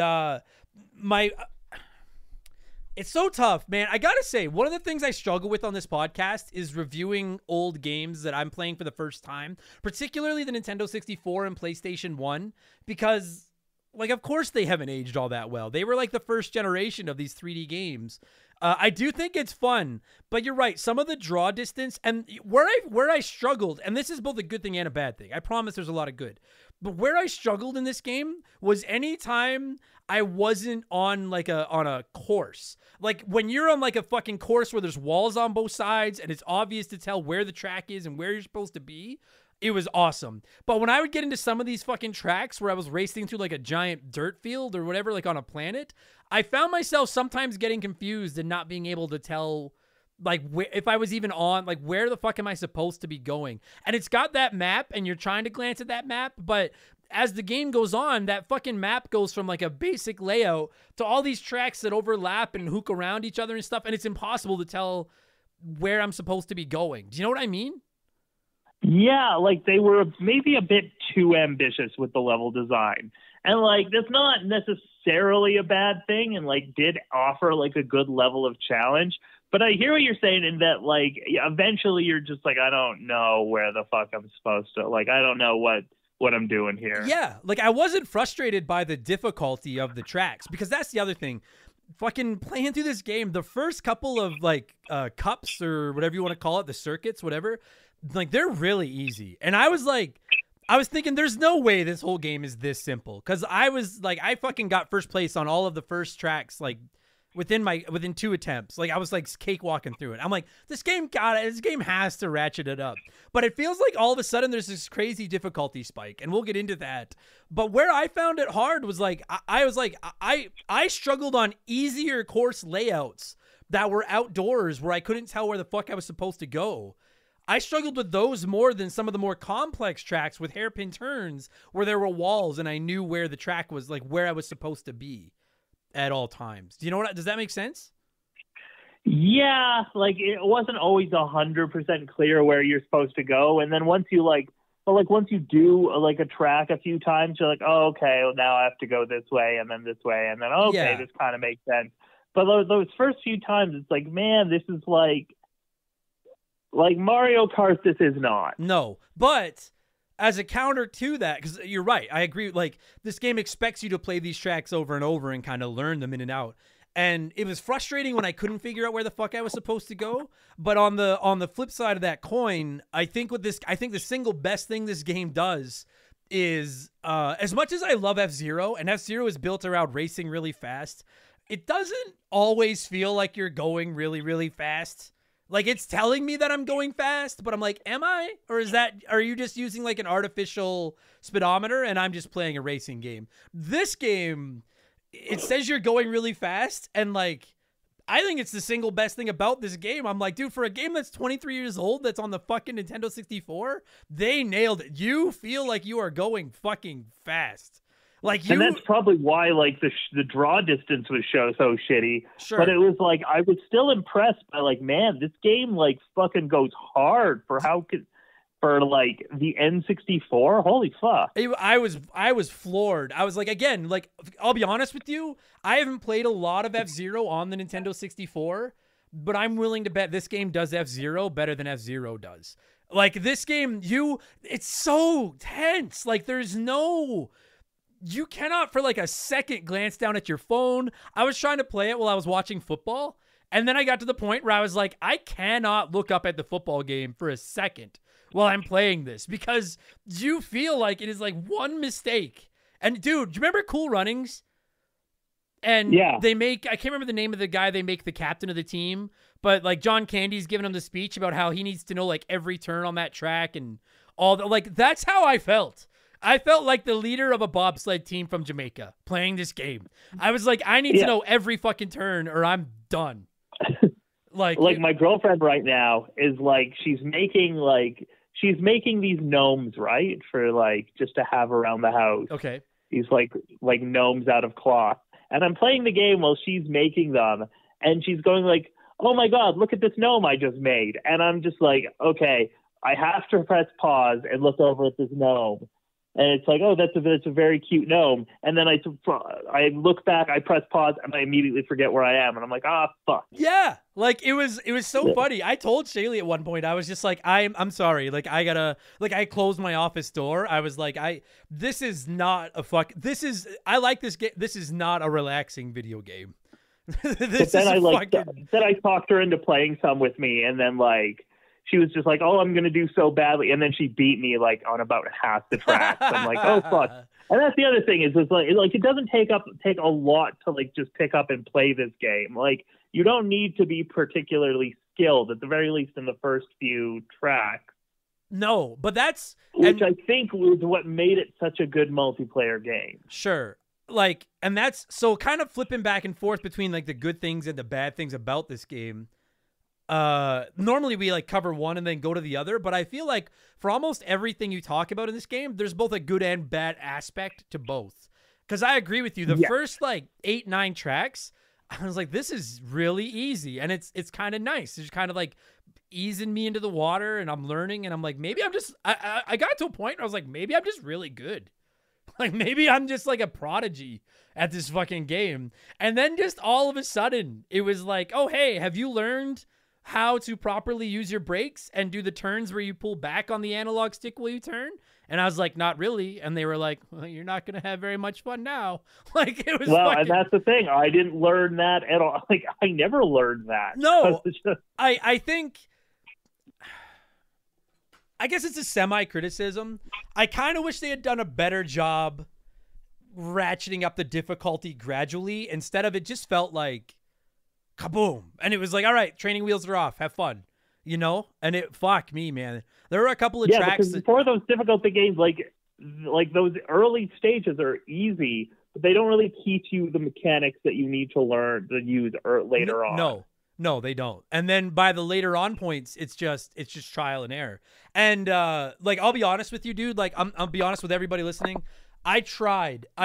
it's so tough, man. I gotta say, one of the things I struggle with on this podcast is reviewing old games that I'm playing for the first time, particularly the Nintendo 64 and PlayStation 1, because, like, of course they haven't aged all that well. They were like the first generation of these 3D games. I do think it's fun, but you're right. Some of the draw distance and where I struggled, and this is both a good thing and a bad thing. I promise there's a lot of good. But where I struggled in this game was anytime I wasn't on a course. Like when you're on like a fucking course where there's walls on both sides and it's obvious to tell where the track is and where you're supposed to be, it was awesome. But when I would get into some of these fucking tracks where I was racing through like a giant dirt field or whatever, like on a planet, I found myself sometimes getting confused and not being able to tell like if I was even on, like where the fuck am I supposed to be going? And it's got that map and you're trying to glance at that map, but as the game goes on, that fucking map goes from like a basic layout to all these tracks that overlap and hook around each other and stuff. And it's impossible to tell where I'm supposed to be going. Do you know what I mean? Yeah, like they were maybe a bit too ambitious with the level design. And like that's not necessarily a bad thing and like did offer like a good level of challenge. But I hear what you're saying in that like eventually you're just like, I don't know where the fuck I'm supposed to, like I don't know what I'm doing here. Yeah, like I wasn't frustrated by the difficulty of the tracks because that's the other thing. Fucking playing through this game, the first couple of like cups or whatever you want to call it, the circuits, whatever, like they're really easy. And I was thinking there's no way this whole game is this simple. Cause I was like, I fucking got first place on all of the first tracks, like within 2 attempts. Like I was like cakewalking through it. I'm like, this game has to ratchet it up. But it feels like all of a sudden there's this crazy difficulty spike, and we'll get into that. But where I found it hard was like I struggled on easier course layouts that were outdoors where I couldn't tell where the fuck I was supposed to go. I struggled with those more than some of the more complex tracks with hairpin turns where there were walls and I knew where the track was, like where I was supposed to be at all times. Do you know does that make sense? Yeah, like it wasn't always 100% clear where you're supposed to go. And then once you like But like once you do like a track a few times, you're like, oh, okay, well, now I have to go this way and then this way, and then okay, Yeah. this kind of makes sense. But those first few times, it's like, man, this is like Mario Kart. This is not. No, but as a counter to that, because you're right, I agree. Like, this game expects you to play these tracks over and over and kind of learn them in and out. And it was frustrating when I couldn't figure out where the fuck I was supposed to go. But on the flip side of that coin, I think the single best thing this game does is, as much as I love F-Zero, and F-Zero is built around racing really fast, it doesn't always feel like you're going really, really fast. Like, it's telling me that I'm going fast, but I'm like, am I? Or are you just using like an artificial speedometer and I'm just playing a racing game? This game, it says you're going really fast, and like, I think it's the single best thing about this game. I'm like, dude, for a game that's 23 years old, that's on the fucking Nintendo 64, they nailed it. You feel like you are going fucking fast. Like, and that's probably why like the draw distance was so shitty. Sure. But it was like I was still impressed by like, man, this game like fucking goes hard for like the N64. Holy fuck. I was floored. I was like, again, like, I'll be honest with you, I haven't played a lot of F-Zero on the Nintendo 64, but I'm willing to bet this game does F-Zero better than F-Zero does. Like, this game, it's so tense. Like, you cannot for like a second glance down at your phone. I was trying to play it while I was watching football, and then I got to the point where I was like, I cannot look up at the football game for a second while I'm playing this, because you feel like it is like one mistake. And dude, do you remember Cool Runnings? And yeah, I can't remember the name of the guy they make the captain of the team, but like John Candy's giving him the speech about how he needs to know like every turn on that track and all that. Like, that's how I felt. I felt like the leader of a bobsled team from Jamaica playing this game. I was like, I need to know every fucking turn or I'm done. Like my girlfriend right now is like, she's making these gnomes, right? For like, just to have around the house. Okay. These like gnomes out of cloth. And I'm playing the game while she's making them. And she's going like, oh my God, look at this gnome I just made. And I'm just like, okay, I have to press pause and look over at this gnome. And it's like, oh, that's a very cute gnome. And then I look back, I press pause, and I immediately forget where I am. And I'm like, fuck. Yeah, like it was so funny. I told Shaylee at one point, I was just like, I'm sorry. Like, I closed my office door. I was like, this is not a I like this game. This is not a relaxing video game. Then I talked her into playing some with me, and then like, she was just like, oh, I'm going to do so badly. And then she beat me like on about half the tracks. I'm like, oh, fuck. And that's the other thing is like it doesn't take a lot to like just pick up and play this game. Like, you don't need to be particularly skilled, at the very least in the first few tracks. No, but which I think was what made it such a good multiplayer game. Sure. Like, and that's so kind of flipping back and forth between like the good things and the bad things about this game. Normally we like cover one and then go to the other, but I feel like for almost everything you talk about in this game, there's both a good and bad aspect to both. Because I agree with you, the first like 8-9 tracks, I was like, this is really easy, and it's kind of nice. It's kind of like easing me into the water, and I'm learning, and I'm like, maybe I'm just I got to a point where I was like, maybe I'm just really good. Like, maybe I'm just like a prodigy at this fucking game. And then just all of a sudden, it was like, oh, hey, have you learned how to properly use your brakes and do the turns where you pull back on the analog stick while you turn? And I was like, not really. And they were like, well, you're not going to have very much fun now. Like, it was and that's the thing. I didn't learn that at all. Like, I never learned that. No, I think, I guess it's a semi-criticism. I kind of wish they had done a better job ratcheting up the difficulty gradually. Instead of, it just felt like kaboom. And it was like, all right, training wheels are off. Have fun. You know? And fuck me, man. There were a couple of tracks. Before those difficulty games, like those early stages are easy, but they don't really teach you the mechanics that you need to learn to use later on. No, they don't. And then by the later on points, it's just trial and error. And like, I'll be honest with you, dude. Like, I'll be honest with everybody listening. I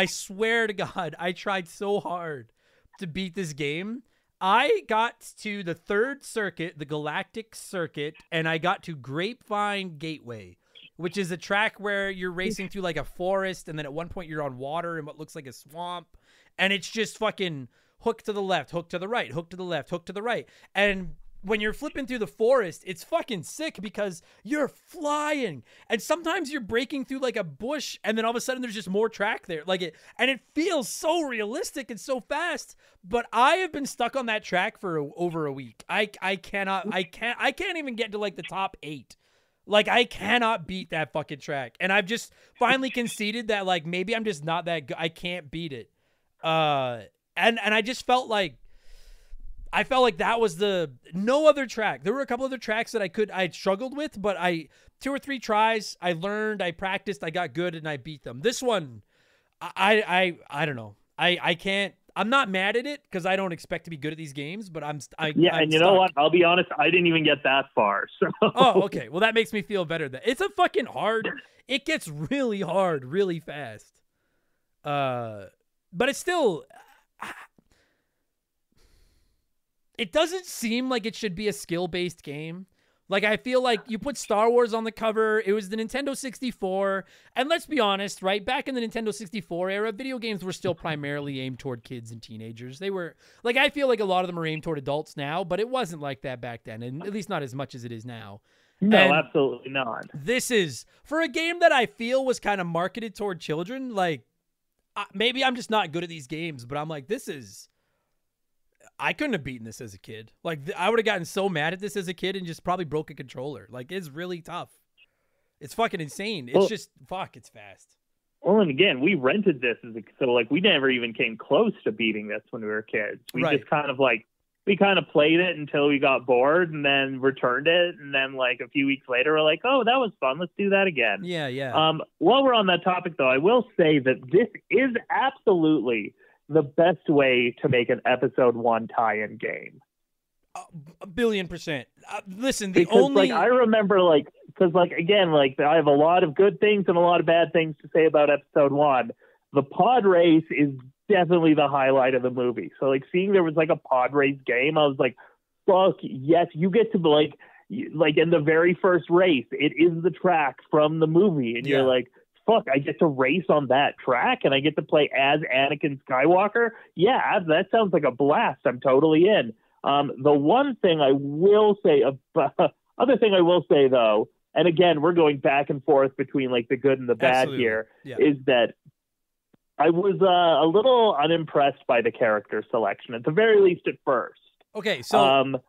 swear to God, I tried so hard to beat this game. I got to the third circuit, the Galactic Circuit, and I got to Grapevine Gateway, which is a track where you're racing through like a forest, and then at one point you're on water in what looks like a swamp, and it's just fucking hook to the left, hook to the right, hook to the left, hook to the right. And when you're flipping through the forest, it's fucking sick because you're flying. And sometimes you're breaking through like a bush, and then all of a sudden there's just more track there. And it feels so realistic and so fast. But I have been stuck on that track for over a week. I can't even get to like the top 8. Like, I cannot beat that fucking track. And I've just finally conceded that like maybe I'm just not that good. I can't beat it. And I just felt like that was no other track. There were a couple other tracks that I struggled with, but 2 or 3 tries, I learned, I practiced, I got good, and I beat them. This one, I don't know. I can't. I'm not mad at it because I don't expect to be good at these games, but I'm and you stuck. know what? I'll be honest. I didn't even get that far. So. Oh, okay. Well, that makes me feel better. That it's a fucking hard. It gets really hard, really fast. But it's still. It doesn't seem like it should be a skill-based game. Like, I feel like you put Star Wars on the cover. It was the Nintendo 64. And let's be honest, right? Back in the Nintendo 64 era, video games were still primarily aimed toward kids and teenagers. They were, like, I feel like a lot of them are aimed toward adults now, but it wasn't like that back then, and at least not as much as it is now. No, and absolutely not. This is, for a game that I feel was kind of marketed toward children, like, maybe I'm just not good at these games, but I'm like, I couldn't have beaten this as a kid. Like, I would have gotten so mad at this as a kid and just probably broke a controller. Like, it's really tough. It's fucking insane. It's it's fast. Well, and again, we rented this so we never even came close to beating this when we were kids. We just kind of played it until we got bored and then returned it. And then like a few weeks later, we're like, oh, that was fun. Let's do that again. Yeah. While we're on that topic, though, I will say that this is absolutely the best way to make an episode 1 tie-in game. 1,000,000,000%. Listen, I remember again, I have a lot of good things and a lot of bad things to say about episode 1. The pod race is definitely the highlight of the movie. So like seeing there was like a pod race game, I was like, fuck yes, you get to like in the very first race, it is the track from the movie, and you're like, fuck, I get to race on that track and I get to play as Anakin Skywalker. Yeah, that sounds like a blast. I'm totally in. The one thing I will say, other thing I will say though, and again, we're going back and forth between like the good and the bad here, is that I was a little unimpressed by the character selection, at the very least at first. Okay, so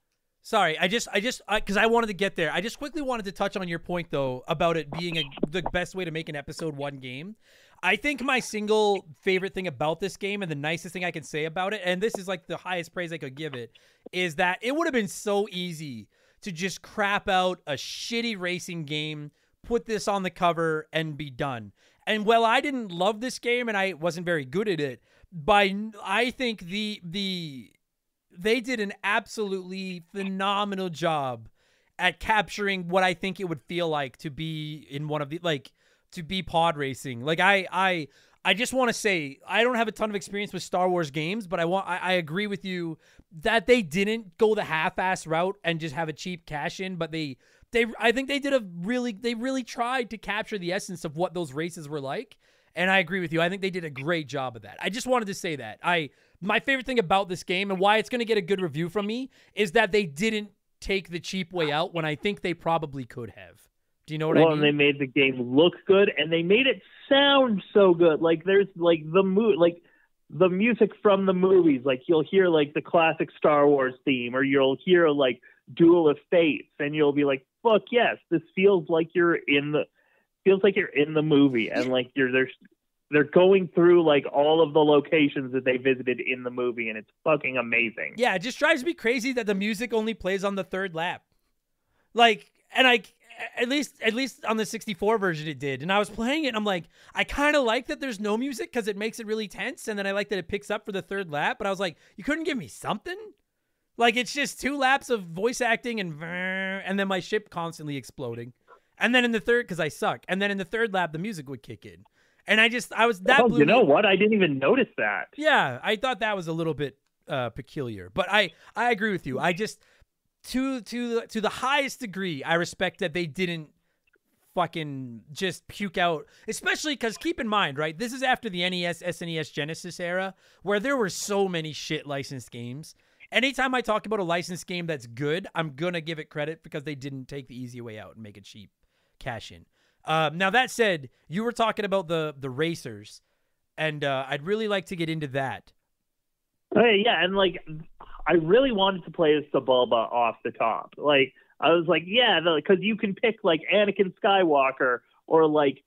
sorry, because I wanted to get there. I just quickly wanted to touch on your point, though, about it being the best way to make an episode 1 game. I think my single favorite thing about this game and the nicest thing I can say about it, and this is like the highest praise I could give it, is that it would have been so easy to just crap out a shitty racing game, put this on the cover, and be done. And while I didn't love this game and I wasn't very good at it, I think they did an absolutely phenomenal job at capturing what I think it would feel like to be in one of the, to be pod racing. Like, I just want to say, I don't have a ton of experience with Star Wars games, but I agree with you that they didn't go the half-ass route and just have a cheap cash in, but I think they really tried to capture the essence of what those races were like. And I agree with you. I think they did a great job of that. I just wanted to say that. My favorite thing about this game and why it's going to get a good review from me is that they didn't take the cheap way out when I think they probably could have. Do you know what I mean? Well, and they made the game look good, and they made it sound so good. Like, there's, like, the music from the movies. Like, you'll hear, like, the classic Star Wars theme, or you'll hear, like, Duel of Fates, and you'll be like, fuck yes, this feels like you're in the movie, and like they're going through like all of the locations that they visited in the movie, and it's fucking amazing. Yeah, it just drives me crazy that the music only plays on the 3rd lap. Like, and at least on the 64 version it did. And I was playing it and I'm like, I kind of like that there's no music because it makes it really tense, and then I like that it picks up for the 3rd lap, but I was like, you couldn't give me something? Like, it's just 2 laps of voice acting and then my ship constantly exploding. And then in the 3rd, because I suck. And then in the 3rd lap, the music would kick in. And you know what? I didn't even notice that. Yeah, I thought that was a little bit peculiar. But I agree with you. I just, to the highest degree, I respect that they didn't fucking just puke out, especially because keep in mind, right? This is after the NES, SNES, Genesis era where there were so many shit licensed games. Anytime I talk about a licensed game that's good, I'm going to give it credit because they didn't take the easy way out and make it cheap, cash in. Now, that said, you were talking about the racers, and I'd really like to get into that. Hey, yeah, and, like, I really wanted to play as Sebulba off the top. Like, I was like, yeah, because you can pick, like, Anakin Skywalker or, like,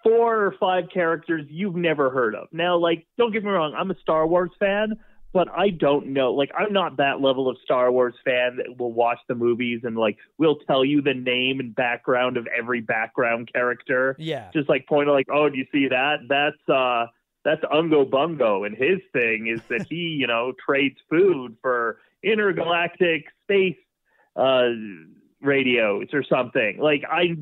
4 or 5 characters you've never heard of. Now, like, don't get me wrong, I'm a Star Wars fan, but I don't know. Like, I'm not that level of Star Wars fan that will watch the movies and, like, will tell you the name and background of every background character. Yeah. Just, like, point out, like, oh, do you see that? That's Ungo Bungo, and his thing is that he, you know, trades food for intergalactic space radios or something. Like, I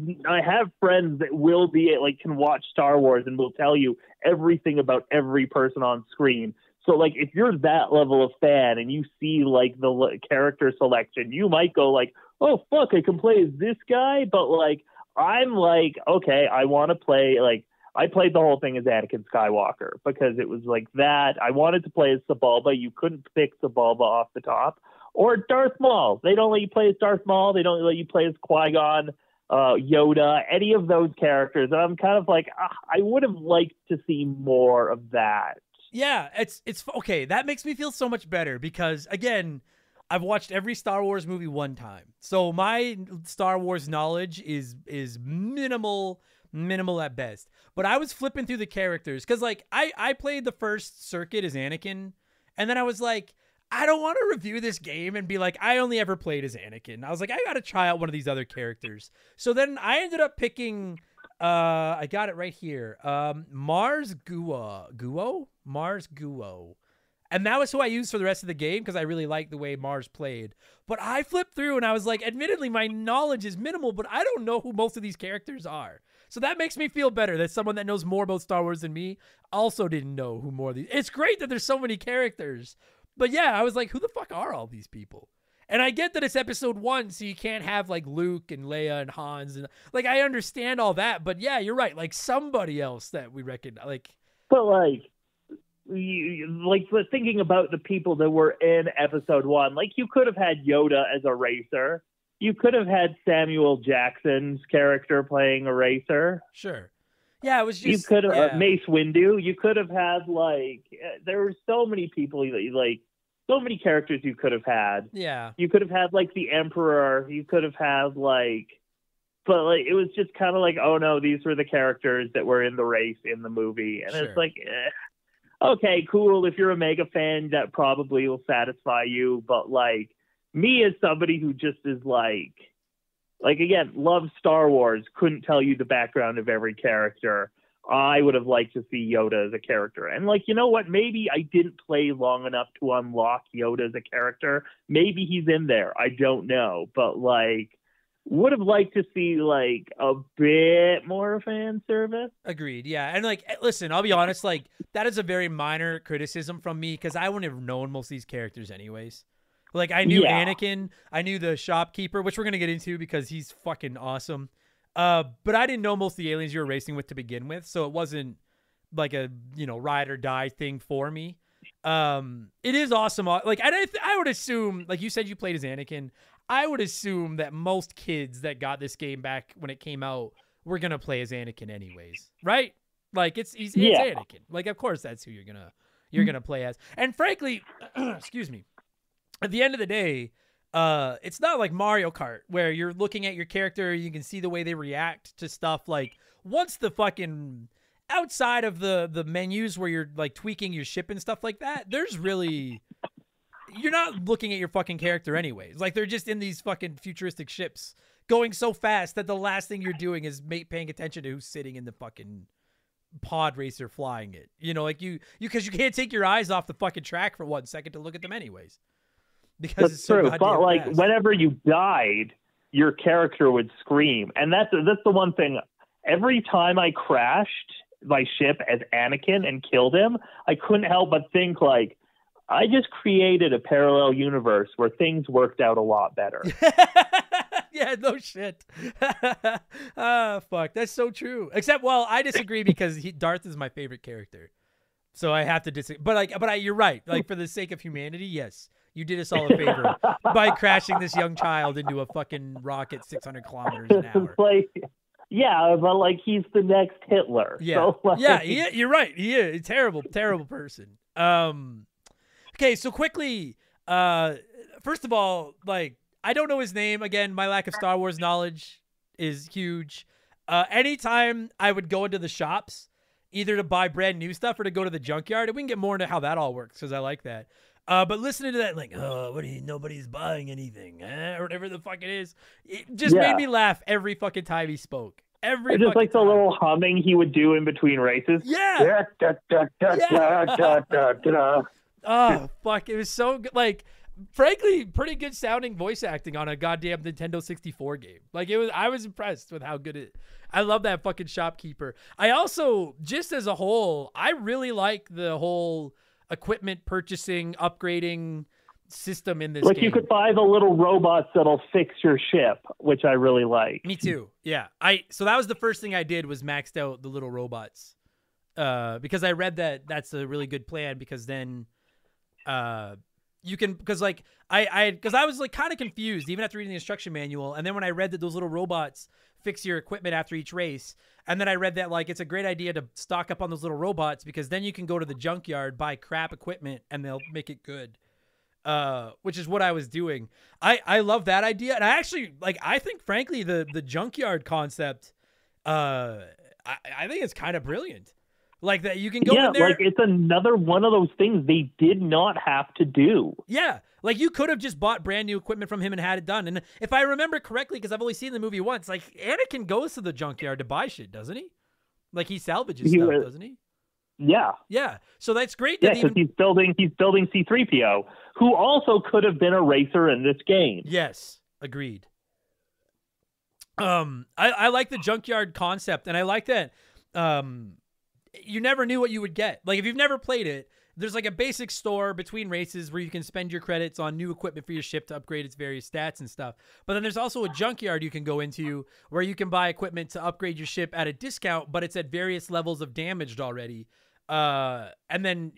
have friends that will be, like, can watch Star Wars and will tell you everything about every person on screen. So, like, if you're that level of fan and you see, like, the character selection, you might go, like, oh, fuck, I can play as this guy. But, like, I'm like, okay, I want to play, like, I played the whole thing as Anakin Skywalker because it was like that. I wanted to play as Sebulba. You couldn't pick Sebulba off the top. Or Darth Maul. They don't let you play as Darth Maul. They don't let you play as Qui-Gon, Yoda, any of those characters. And I'm kind of like, I would have liked to see more of that. Yeah, it's okay. That makes me feel so much better because, again, I've watched every Star Wars movie one time. So my Star Wars knowledge is minimal at best. But I was flipping through the characters because, like, I played the first circuit as Anakin, and then I was like, I don't want to review this game and be like, I only ever played as Anakin. I was like, I got to try out one of these other characters. So then I ended up picking, I got it right here, Mars Guo. And that was who I used for the rest of the game because I really liked the way Mars played. But I flipped through and I was like, admittedly, my knowledge is minimal, but I don't know who most of these characters are. So that makes me feel better that someone that knows more about Star Wars than me also didn't know who more of these. It's great that there's so many characters. But yeah, I was like, who the fuck are all these people? And I get that it's episode 1, so you can't have like Luke and Leia and Hans. And like, I understand all that. But yeah, you're right. Like somebody else that we recognize. Like, but like thinking about the people that were in episode 1, like you could have had Yoda as a racer. You could have had Samuel Jackson's character playing a racer. Sure. Yeah, it was just... You could have Mace Windu. You could have had, like... there were so many people, like... So many characters you could have had. Yeah. You could have had, like, the Emperor. You could have had, like... But, like, it was just kind of like, oh, no, these were the characters that were in the race in the movie. And It's like, okay, cool. If you're a mega fan, that probably will satisfy you. But, like, me as somebody who just is, like, again, loves Star Wars, couldn't tell you the background of every character. I would have liked to see Yoda as a character. And, like, you know what? Maybe I didn't play long enough to unlock Yoda as a character. Maybe he's in there. I don't know. But, like, would have liked to see, like, a bit more fan service. Agreed, yeah. And, like, listen, I'll be honest, like, that is a very minor criticism from me because I wouldn't have known most of these characters anyways. Like, I knew Anakin, I knew the shopkeeper, which we're going to get into because he's fucking awesome. But I didn't know most of the aliens you were racing with to begin with, so it wasn't like a, you know, ride or die thing for me. It is awesome. Like, I would assume, like you said you played as Anakin, I would assume that most kids that got this game back when it came out were going to play as Anakin anyways, right? Like, it's Anakin. Like, of course that's who you're going to play as. And frankly, excuse me, at the end of the day, it's not like Mario Kart where you're looking at your character, you can see the way they react to stuff. Like, once the fucking outside of the menus where you're like tweaking your ship and stuff like that, there's really, you're not looking at your fucking character anyways. Like, they're just in these fucking futuristic ships going so fast that the last thing you're doing is paying attention to who's sitting in the fucking pod racer flying it. You know, like because you can't take your eyes off the fucking track for 1 second to look at them anyways. Because that's it's so true. But like, fast. whenever you died, your character would scream, and that's the one thing. Every time I crashed my ship as Anakin and killed him, I couldn't help but think, like, I just created a parallel universe where things worked out a lot better. Yeah, no shit. Fuck, that's so true. Except, well, I disagree because Darth is my favorite character, so I have to disagree. You're right. Like, for the sake of humanity, yes, you did us all a favor by crashing this young child into a fucking rocket 600 kilometers an hour. Like, yeah, but like he's the next Hitler. Yeah, so, like... yeah, you're right. He is a terrible, terrible person. Okay, so quickly, first of all, like, I don't know his name. Again, my lack of Star Wars knowledge is huge. Anytime I would go into the shops, either to buy brand new stuff or to go to the junkyard, and we can get more into how that all works because I like that. But listening to that, like, nobody's buying anything, or whatever the fuck it is, it just made me laugh every fucking time he spoke. Just like the little humming he would do in between races. Yeah. Oh, fuck. It was so good. Like, frankly, pretty good sounding voice acting on a goddamn Nintendo 64 game. Like, I was impressed with how good I love that fucking shopkeeper. I also, just as a whole, I really like the whole equipment purchasing, upgrading system in this game. Like, you could buy the little robots that'll fix your ship, which I really like. Me too. Yeah. So that was the first thing I did, was maxed out the little robots. Because I read that that's a really good plan, because then you can, because like I was like kind of confused even after reading the instruction manual, and then when I read that those little robots fix your equipment after each race, and then I read that like it's a great idea to stock up on those little robots, because then you can go to the junkyard, buy crap equipment, and they'll make it good. Which is what I was doing. I love that idea, and I actually like, I think frankly the junkyard concept, I think it's kind of brilliant. Like, that you can go in there. Like, it's another one of those things they did not have to do. Yeah. Like, you could have just bought brand new equipment from him and had it done. And if I remember correctly, because I've only seen the movie once, like, Anakin goes to the junkyard to buy shit, doesn't he? Like, he salvages stuff, doesn't he? Yeah. Yeah. So that's great. Yeah, because he's building C-3PO, who also could have been a racer in this game. Yes. Agreed. I like the junkyard concept, and I like that you never knew what you would get. Like, if you've never played it, there's like a basic store between races where you can spend your credits on new equipment for your ship to upgrade its various stats and stuff. But then there's also a junkyard you can go into where you can buy equipment to upgrade your ship at a discount, but it's at various levels of damaged already. And then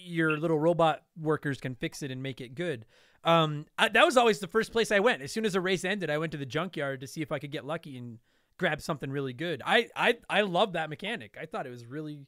your little robot workers can fix it and make it good. That was always the first place I went. As soon as a race ended, I went to the junkyard to see if I could get lucky and grab something really good. I love that mechanic. I thought it was really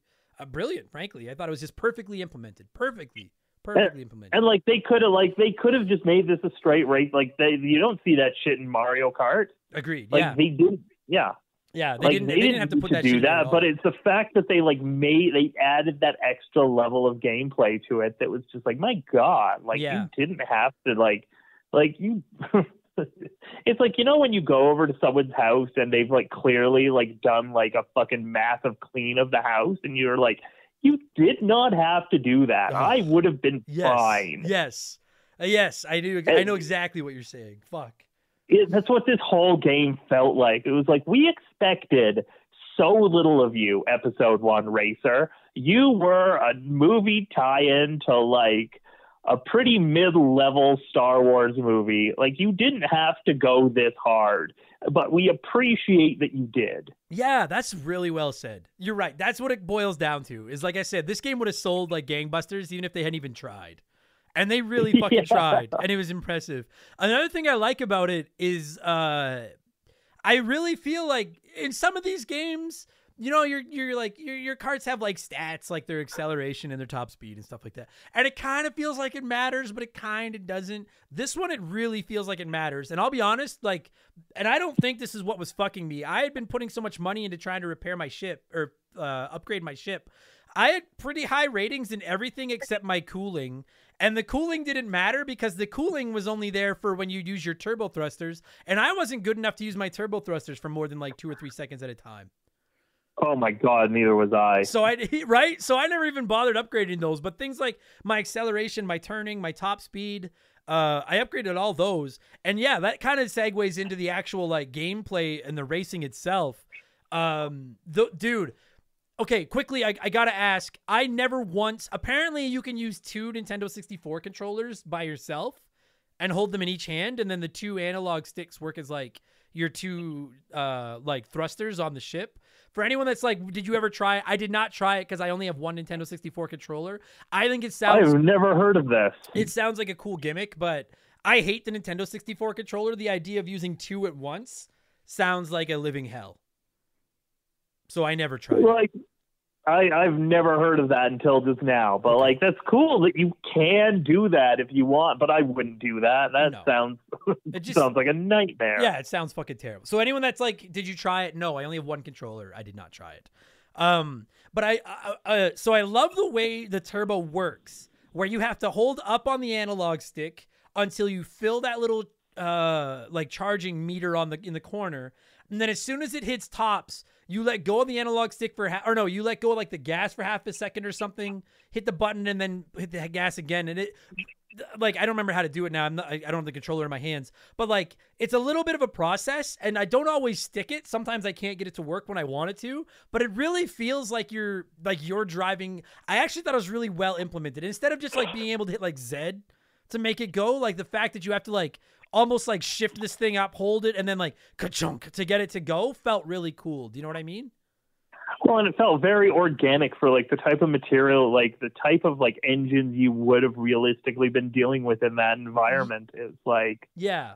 brilliant, frankly. I thought it was just perfectly implemented. Perfectly implemented. And like, they could have just made this a straight race. Like, you don't see that shit in Mario Kart. Agreed. Like, yeah. They did. Yeah. Yeah. They didn't have to put that do shit that, in but it's the fact that they they added that extra level of gameplay to it that was just like, my God, like, you didn't have to like you. It's like, you know, when you go over to someone's house and they've like clearly like done like a fucking massive clean of the house, and you're like, you did not have to do that. I would have been fine. Yes. Yes, I do. I know exactly what you're saying. Fuck. That's what this whole game felt like. It was like, we expected so little of you, Episode 1 Racer. You were a movie tie-in to like a pretty mid-level Star Wars movie. Like, you didn't have to go this hard, but we appreciate that you did. Yeah, that's really well said. You're right. That's what it boils down to, is like I said, this game would have sold like gangbusters even if they hadn't even tried. And they really fucking tried, and it was impressive. Another thing I like about it is I really feel like in some of these games, you know, your carts have like stats, like their acceleration and their top speed and stuff like that. And it kind of feels like it matters, but it kind of doesn't. This one, it really feels like it matters. And I'll be honest, like, and I don't think this is what was fucking me. I had been putting so much money into trying to repair my ship or upgrade my ship. I had pretty high ratings in everything except my cooling. And the cooling didn't matter because the cooling was only there for when you use your turbo thrusters. And I wasn't good enough to use my turbo thrusters for more than like 2 or 3 seconds at a time. Oh my God, neither was I. So I never even bothered upgrading those. But things like my acceleration, my turning, my top speed, I upgraded all those. And yeah, that kind of segues into the actual like gameplay and the racing itself. Dude. Okay, quickly, I gotta ask. I never once... Apparently, you can use 2 Nintendo 64 controllers by yourself. and hold them in each hand, and then the 2 analog sticks work as like your 2 like thrusters on the ship. For anyone that's like, did you ever try? I did not try it because I only have one Nintendo 64 controller. I think it sounds. I've never heard of this. It sounds like a cool gimmick, but I hate the Nintendo 64 controller. The idea of using 2 at once sounds like a living hell. So I never tried it. I've never heard of that until just now, but like that's cool that you can do that if you want, but I wouldn't do that. That sounds sounds like a nightmare. Yeah, it sounds fucking terrible. So anyone that's like, did you try it? No, I only have one controller. I did not try it. But so I love the way the turbo works, where you have to hold up on the analog stick until you fill that little like charging meter in the corner, and then as soon as it hits tops, you let go of the analog stick for you let go of like the gas for half a second or something, hit the button and then hit the gas again. And it, like, I don't remember how to do it now. I don't have the controller in my hands, but like, it's a little bit of a process and I don't always stick it. Sometimes I can't get it to work when I want it to, but it really feels like you're driving. I actually thought it was really well implemented. Instead of just like being able to hit like Z to make it go, like the fact that you have to like almost like shift this thing up, hold it, and then like ka-chunk to get it to go felt really cool. Do you know what I mean? Well, and it felt very organic for like the type of material, like the type of like engines you would have realistically been dealing with in that environment. It's like, yeah,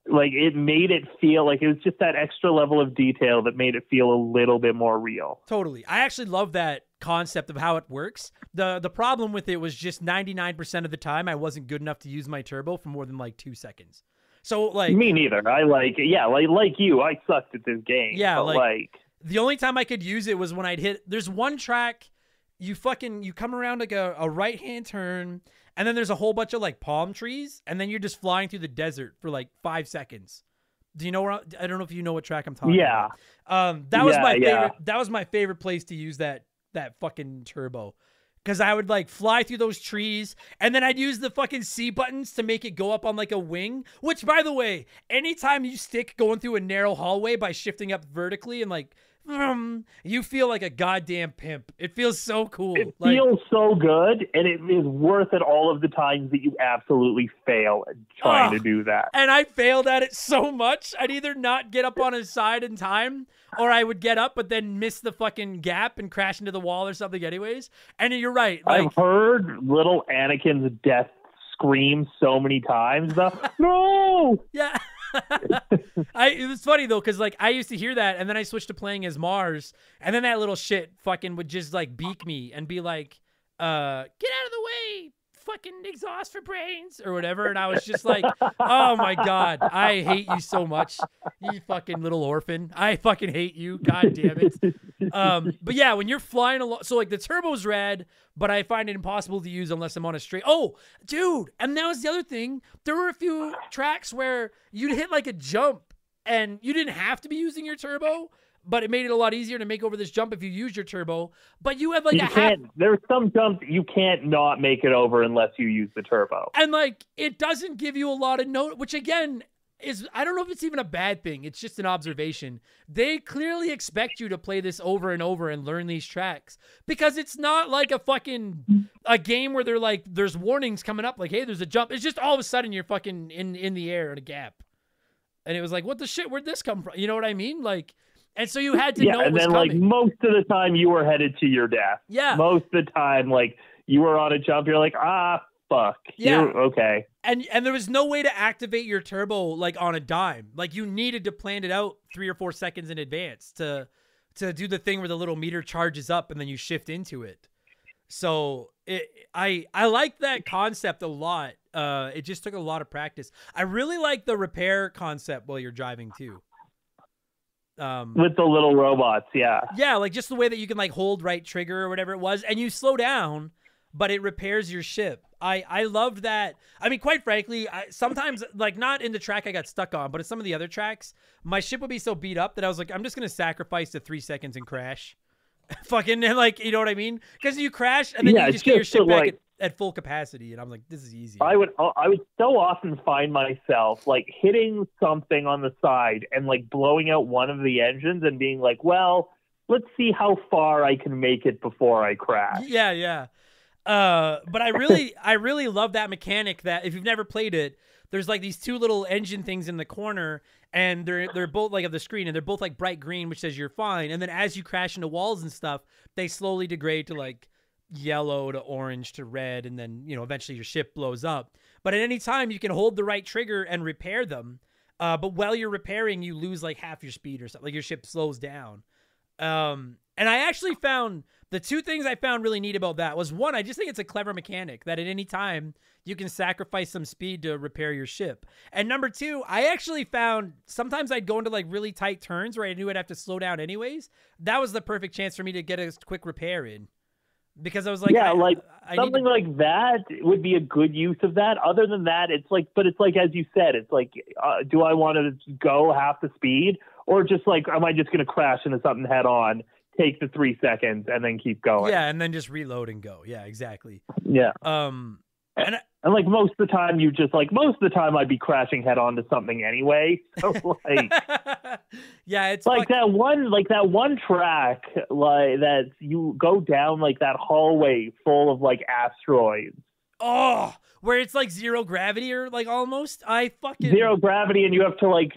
like it made it feel like it was just that extra level of detail that made it feel a little bit more real. Totally. I actually love that concept of how it works. The problem with it was just 99% of the time I wasn't good enough to use my turbo for more than like 2 seconds. So like me neither. I like you. I sucked at this game. Yeah, but like the only time I could use it was when I'd hit. There's one track, you come around like a right hand turn, and then there's a whole bunch of like palm trees, and then you're just flying through the desert for like 5 seconds. Do you know where? I don't know if you know what track I'm talking about. That was my favorite. That was my favorite place to use that fucking turbo, because I would like fly through those trees and then I'd use the fucking C buttons to make it go up on like a wing, which by the way, anytime you stick going through a narrow hallway by shifting up vertically and like, you feel like a goddamn pimp. It feels so cool. It feels so good, and it is worth it all of the times that you absolutely fail at trying to do that. And I failed at it so much. I'd either not get up on his side in time, or I would get up but then miss the fucking gap and crash into the wall or something anyways. And you're right. Like, I've heard little Anakin's death scream so many times. No! Yeah. It was funny though, because like I used to hear that and then I switched to playing as Mars, and then that little shit fucking would just like beak me and be like, get out of the way, fucking exhaust for brains or whatever. And I was just like, oh my God, I hate you so much, you fucking little orphan. I fucking hate you. God damn it. But yeah, when you're flying along, so like the turbo's rad, but I find it impossible to use unless I'm on a straight. Oh, dude. And that was the other thing. There were a few tracks where you'd hit like a jump and you didn't have to be using your turbo, but it made it a lot easier to make over this jump if you use your turbo. But you have like there's some jumps you can't not make it over unless you use the turbo. And like, it doesn't give you a lot of note, which again, I don't know if it's even a bad thing. It's just an observation. They clearly expect you to play this over and over and learn these tracks, because it's not like a game where they're like, there's warnings coming up like, hey, there's a jump. It's just all of a sudden you're fucking in the air at a gap. And it was like, what the shit? Where'd this come from? You know what I mean? Like, and so you had to know it was and then coming. like most of the time you were headed to your death. Yeah. Most of the time, like you were on a jump, you're like, fuck. Yeah. Okay. And there was no way to activate your turbo like on a dime. Like you needed to plan it out 3 or 4 seconds in advance to do the thing where the little meter charges up and then you shift into it. So I like that concept a lot. It just took a lot of practice. I really like the repair concept while you're driving too. With the little robots, yeah. Yeah, like just the way that you can like hold right trigger or whatever it was, and you slow down, but it repairs your ship. I loved that. I mean, quite frankly, sometimes, like not in the track I got stuck on, but in some of the other tracks, my ship would be so beat up that I was like, I'm just going to sacrifice the 3 seconds and crash. Fucking, and like, you know what I mean? Because you crash and then you just get your ship back at full capacity. And I'm like, this is easy. I would so often find myself like hitting something on the side and like blowing out one of the engines and being like, well, let's see how far I can make it before I crash. Yeah, yeah. But I really love that mechanic that if you've never played it, there's like these two little engine things in the corner, and they're both like of the screen, and they're both like bright green, which says you're fine. And then as you crash into walls and stuff, they slowly degrade to like yellow to orange to red, and then eventually your ship blows up. But at any time you can hold the right trigger and repair them. But while you're repairing, you lose like half your speed or something. Like your ship slows down. And I actually found the two things I found really neat about that was, one, I just think it's a clever mechanic that at any time you can sacrifice some speed to repair your ship. And number two, I actually found sometimes I'd go into like really tight turns where I knew I'd have to slow down anyways. That was the perfect chance for me to get a quick repair in. Because I was like, yeah, something like that would be a good use of that. Other than that, it's like, as you said, it's like, do I want to go half the speed, or just like, am I just going to crash into something head on, take the 3 seconds, and then keep going? Yeah, and then just reload and go. Yeah, exactly. Yeah. And like most of the time I'd be crashing head on to something anyway. So like, yeah, it's like that one track, like that you go down like that hallway full of like asteroids. Oh, where it's like zero gravity or like almost. I fucking zero gravity, and you have to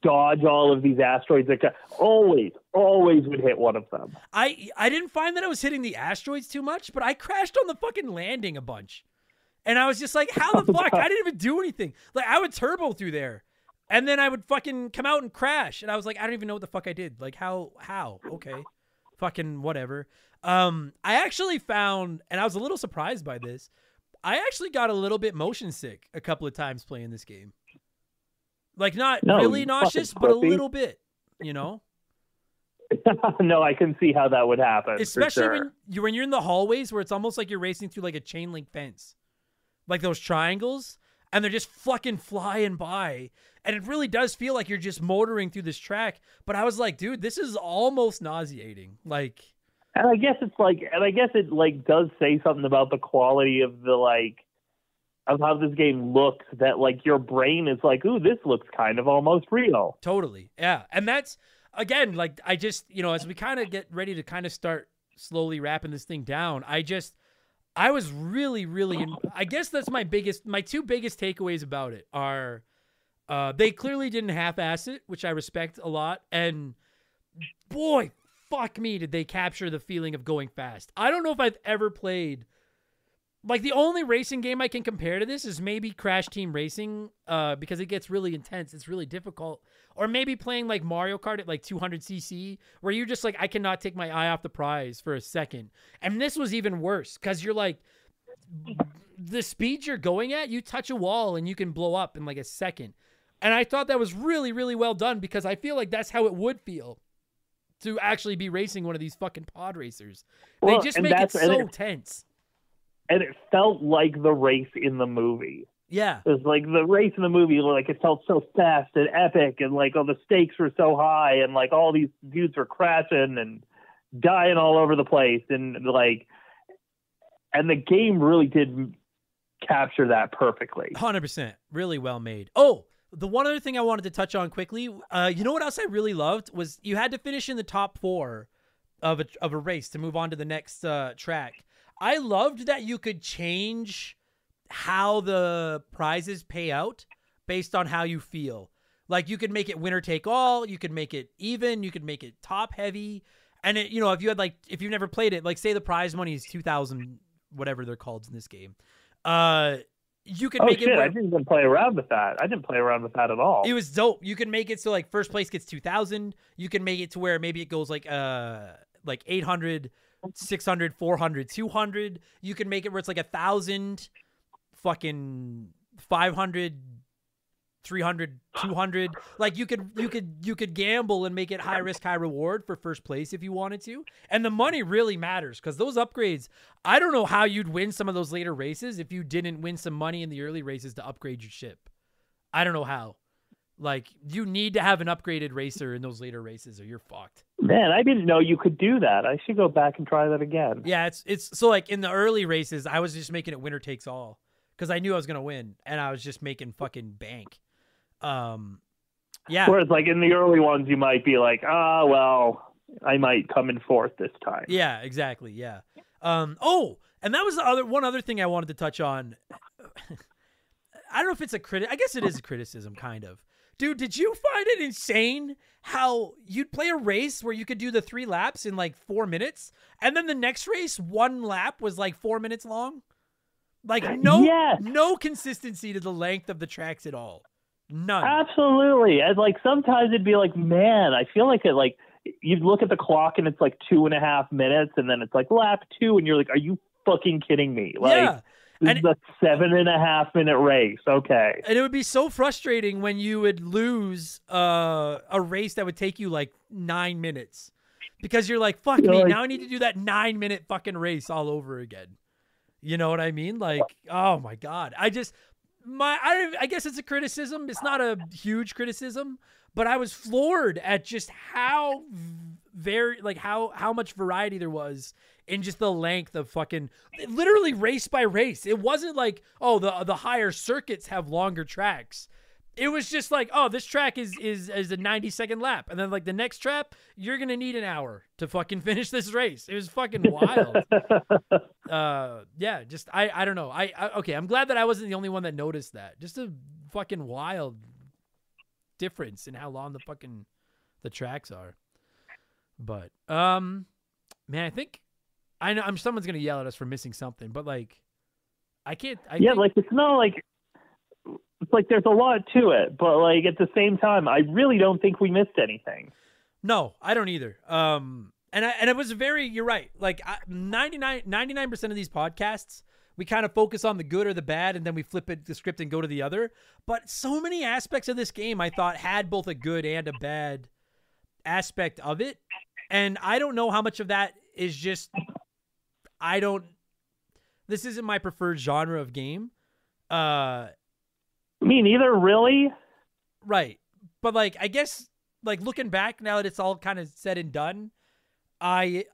dodge all of these asteroids that always would hit one of them. I didn't find that I was hitting the asteroids too much, but I crashed on the fucking landing a bunch. And I was just like, how the fuck? I didn't even do anything. Like, I would turbo through there, and then I would fucking come out and crash. And I was like, I don't even know what the fuck I did. Like, how? Okay. Fucking whatever. I actually found, and I was a little surprised by this, I actually got a little bit motion sick a couple of times playing this game. Like, not really nauseous, but a little bit, No, I can see how that would happen. Especially when you're in the hallways where it's almost like you're racing through like a chain link fence. Like those triangles, and they're just fucking flying by. And it really does feel like you're just motoring through this track. But I was like, dude, this is almost nauseating. Like, and I guess it does say something about the quality of of how this game looks, that like your brain is like, ooh, this looks kind of almost real. Totally. Yeah. And that's, again, like, I just, as we kind of get ready to kind of start slowly wrapping this thing down, I was really, really, I guess that's my two biggest takeaways about it are, they clearly didn't half-ass it, which I respect a lot. And boy, fuck me, did they capture the feeling of going fast. I don't know if I've ever played, like, the only racing game I can compare to this is maybe Crash Team Racing, because it gets really intense. It's really difficult. Or maybe playing like Mario Kart at like 200cc, where you're just like, I cannot take my eye off the prize for a second. And this was even worse, because you're like, the speed you're going at, you touch a wall and you can blow up in like a second. And I thought that was really, really well done, because I feel like that's how it would feel to actually be racing one of these fucking pod racers. They just make it so tense. And it felt like the race in the movie. Yeah. It was like the race in the movie, like it felt so fast and epic, and like, oh, the stakes were so high, and like all these dudes were crashing and dying all over the place, and the game really did capture that perfectly. 100%. Really well made. Oh, the one other thing I wanted to touch on quickly, you know what else I really loved was you had to finish in the top 4 of a race to move on to the next track. I loved that you could change how the prizes pay out based on how you feel. Like, you could make it winner take all, you could make it even, you could make it top heavy. And it, if you've never played it, like say the prize money is 2,000, whatever they're called in this game. You could make it. I didn't even play around with that. I didn't play around with that at all. It was dope. You can make it so like first place gets 2,000. You can make it to where maybe it goes like 800, 600, 400, 200. You can make it where it's like 1,000, fucking 500, 300, 200. Like you could gamble and make it high risk, high reward for first place if you wanted to. And the money really matters, because those upgrades, I don't know how you'd win some of those later races if you didn't win some money in the early races to upgrade your ship. I don't know how. Like, you need to have an upgraded racer in those later races or you're fucked. Man, I didn't know you could do that. I should go back and try that again. Yeah, it's so like in the early races, I was just making it winner takes all because I knew I was going to win, and I was just making fucking bank. Yeah. Whereas like in the early ones, you might be like, well, I might come in fourth this time. Yeah, exactly. Yeah. Oh, And that was the one other thing I wanted to touch on. I don't know if it's I guess it is a criticism, kind of. Dude, did you find it insane how you'd play a race where you could do the 3 laps in like 4 minutes, and then the next race, 1 lap was like 4 minutes long? Like no consistency to the length of the tracks at all. None. Absolutely. And like sometimes it'd be like, man, I feel like you'd look at the clock and it's like 2.5 minutes, and then it's like lap 2, and you're like, are you fucking kidding me? Like, yeah. This is a 7.5 minute race. Okay. And it would be so frustrating when you would lose a race that would take you like 9 minutes, because you're like, fuck me. Now I need to do that 9-minute fucking race all over again. You know what I mean? Like, oh my God. I guess it's a criticism. It's not a huge criticism, but I was floored at just how how much variety there was in just the length of fucking literally race by race. It wasn't like, oh, the higher circuits have longer tracks. It was just like, oh, this track is a 90-second lap. And then like the next track, you're going to need an hour to fucking finish this race. It was fucking wild. Yeah, just, I don't know. Okay, I'm glad that I wasn't the only one that noticed that. Just a fucking wild difference in how long the tracks are. But, man, I think, I know someone's going to yell at us for missing something, but like, like it's not like, it's like there's a lot to it, but like at the same time, I really don't think we missed anything. No, I don't either. And it was you're right. Like 99% of these podcasts, we kind of focus on the good or the bad, and then we flip the script and go to the other. But so many aspects of this game, I thought, had both a good and a bad aspect of it. And I don't know how much of that is just, this isn't my preferred genre of game. Me neither, really. Right. But like, I guess like looking back now that it's all kind of said and done, I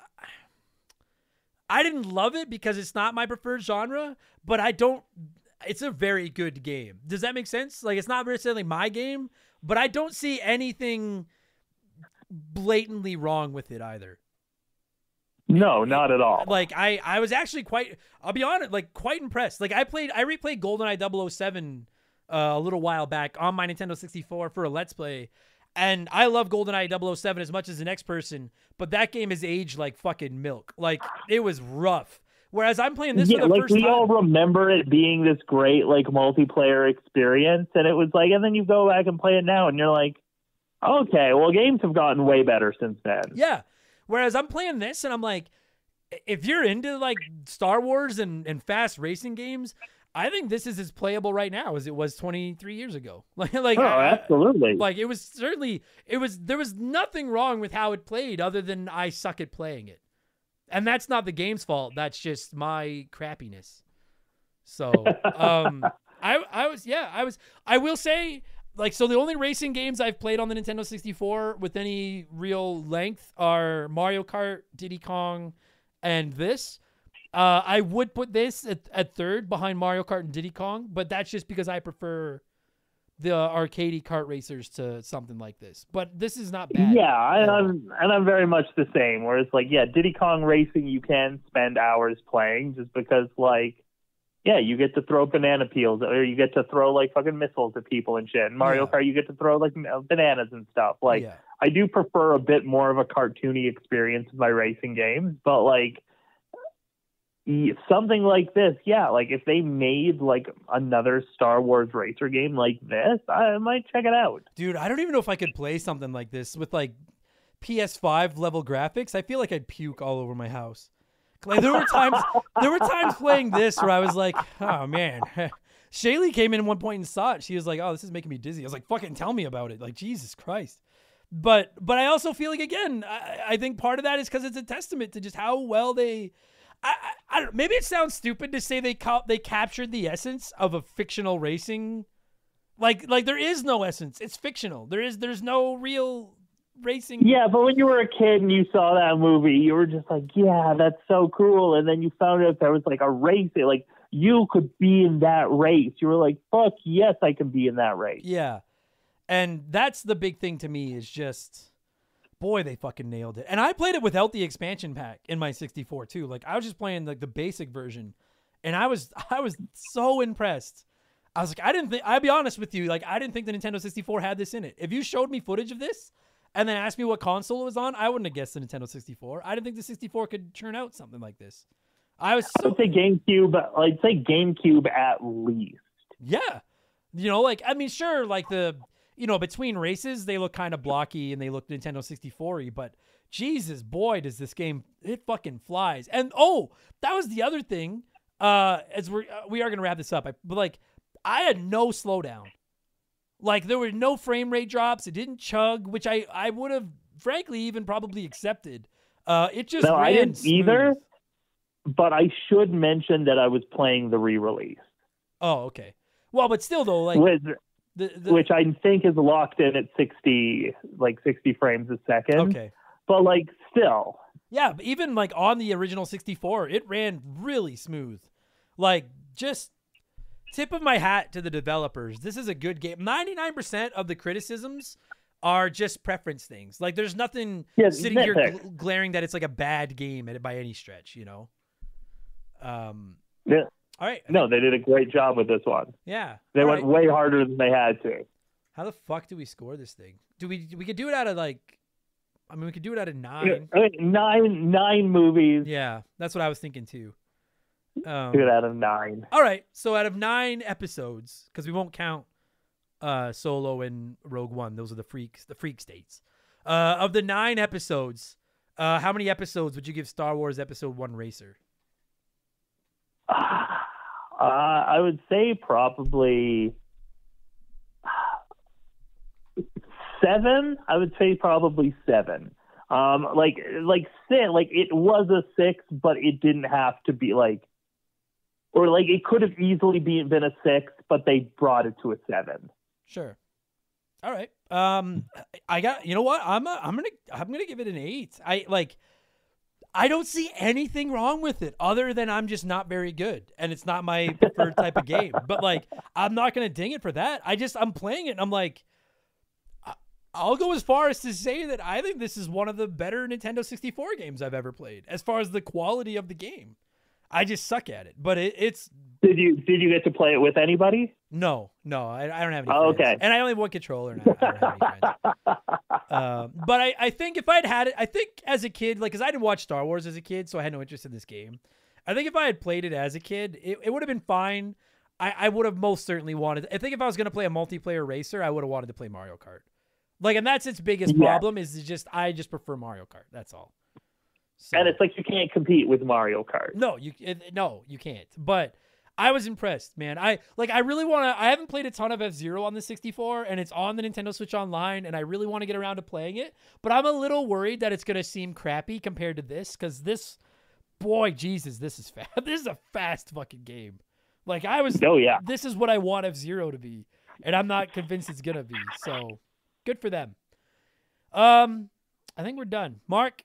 didn't love it because it's not my preferred genre, but it's a very good game. Does that make sense? Like, it's not necessarily my game, but I don't see anything blatantly wrong with it either. No, not at all. Like I was actually I'll be honest, like quite impressed. Like I replayed GoldenEye 007 a little while back on my Nintendo 64 for a Let's Play. And I love GoldenEye 007 as much as the next person, but that game has aged like fucking milk. Like, it was rough. Whereas I'm playing this for the first time. We all remember it being this great like multiplayer experience, and it was like, and then you go back and play it now, and you're like, okay, well, games have gotten way better since then. Yeah. Whereas I'm playing this, and I'm like, if you're into like Star Wars and fast racing games, I think this is as playable right now as it was 23 years ago. Absolutely. Like, there was nothing wrong with how it played other than I suck at playing it. And that's not the game's fault. That's just my crappiness. So, I will say, like, so the only racing games I've played on the Nintendo 64 with any real length are Mario Kart, Diddy Kong, and this. I would put this at third behind Mario Kart and Diddy Kong, but that's just because I prefer the arcadey kart racers to something like this. But this is not bad. Yeah, I'm very much the same. Where it's like, yeah, Diddy Kong Racing, you can spend hours playing just because, like, yeah, you get to throw banana peels, or you get to throw like fucking missiles at people and shit. In Mario Kart, you get to throw like bananas and stuff. Like, I do prefer a bit more of a cartoony experience with my racing games, but like, something like this, yeah, like if they made like another Star Wars racer game like this, I might check it out. Dude, I don't even know if I could play something like this with like PS5 level graphics. I feel like I'd puke all over my house. Like there were times playing this where I was like, oh man. Shaylee came in at one point and saw it. She was like, oh, this is making me dizzy. I was like, fucking tell me about it. Like, Jesus Christ. But I also feel like, again, I think part of that is because it's a testament to just how well they... I don't, maybe it sounds stupid to say they captured the essence of a fictional racing, like there is no essence. It's fictional. There's no real racing. Yeah, but when you were a kid and you saw that movie, you were just like, yeah, that's so cool. And then you found out there was like a race, like you could be in that race. You were like, fuck yes, I can be in that race. Yeah, and that's the big thing to me is just boy, they fucking nailed it. And I played it without the expansion pack in my 64 too. Like I was just playing like the basic version, and I was so impressed. I was like, I'll be honest with you, like I didn't think the Nintendo 64 had this in it. If you showed me footage of this and then asked me what console it was on, I wouldn't have guessed the Nintendo 64. I didn't think the 64 could churn out something like this. I would say GameCube. I'd say GameCube at least. Yeah. You know, like, I mean, sure, like between races, they look kind of blocky and they look Nintendo 64-y, but Jesus, boy, does this game, it fucking flies. And, that was the other thing, as we are going to wrap this up, but, like, I had no slowdown. Like, there were no frame rate drops. It didn't chug, which I would have, frankly, even probably accepted. It just ran I didn't smooth. either, but I should mention that I was playing the re-release. Oh, okay. Well, but still, though, like... which I think is locked in at 60 frames a second. Okay. But, like, still. Yeah, but even, like, on the original 64, it ran really smooth. Like, just tip of my hat to the developers. This is a good game. 99% of the criticisms are just preference things. Like, there's nothing sitting here glaring that it's, like, a bad game by any stretch, you know? Yeah. All right. No, they did a great job with this one. Yeah. They went way harder than they had to. How the fuck do we score this thing? We could do it out of we could do it out of 9. Nine movies. Yeah, that's what I was thinking too. Do it out of 9. All right. So out of 9 episodes, because we won't count Solo and Rogue One. Those are the freak states. Of the 9 episodes, how many episodes would you give Star Wars Episode 1 Racer? I would say probably 7. I would say probably 7. It was a 6, but it didn't have to be it could have easily been a 6, but they brought it to a 7. Sure. All right. I got. You know what? I'm gonna give it an 8. I don't see anything wrong with it other than I'm just not very good and it's not my preferred type of game. But I'm not going to ding it for that. I'm playing it and I'm like, I'll go as far as to say that I think this is one of the better Nintendo 64 games I've ever played as far as the quality of the game. I just suck at it, but it's. Did you get to play it with anybody? No, I don't have any friends. Oh, okay. And I only have one controller and I don't have any friends. But I think if I'd had it, I think as a kid, because I didn't watch Star Wars as a kid, so I had no interest in this game. I think if I had played it as a kid, it would have been fine. I would have most certainly wanted. I think if I was going to play a multiplayer racer, I would have wanted to play Mario Kart. And that's its biggest problem I just prefer Mario Kart. That's all. So, and it's you can't compete with Mario Kart. No, you can't. But I was impressed, man. I really want to. I haven't played a ton of F-Zero on the 64, and it's on the Nintendo Switch Online, and I really want to get around to playing it. But I'm a little worried that it's going to seem crappy compared to this, because this, boy, Jesus, this is fast. This is a fast fucking game. Oh yeah. This is what I want F-Zero to be, and I'm not convinced it's gonna be. So, good for them. I think we're done, Mark.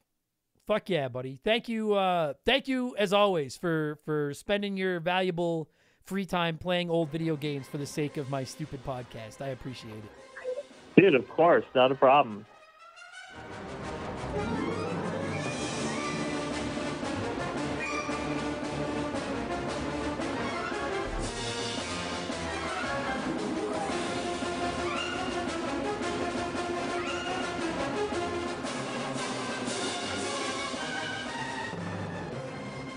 Fuck yeah, buddy. Thank you as always for spending your valuable free time playing old video games for the sake of my stupid podcast. I appreciate it. Dude, of course, not a problem.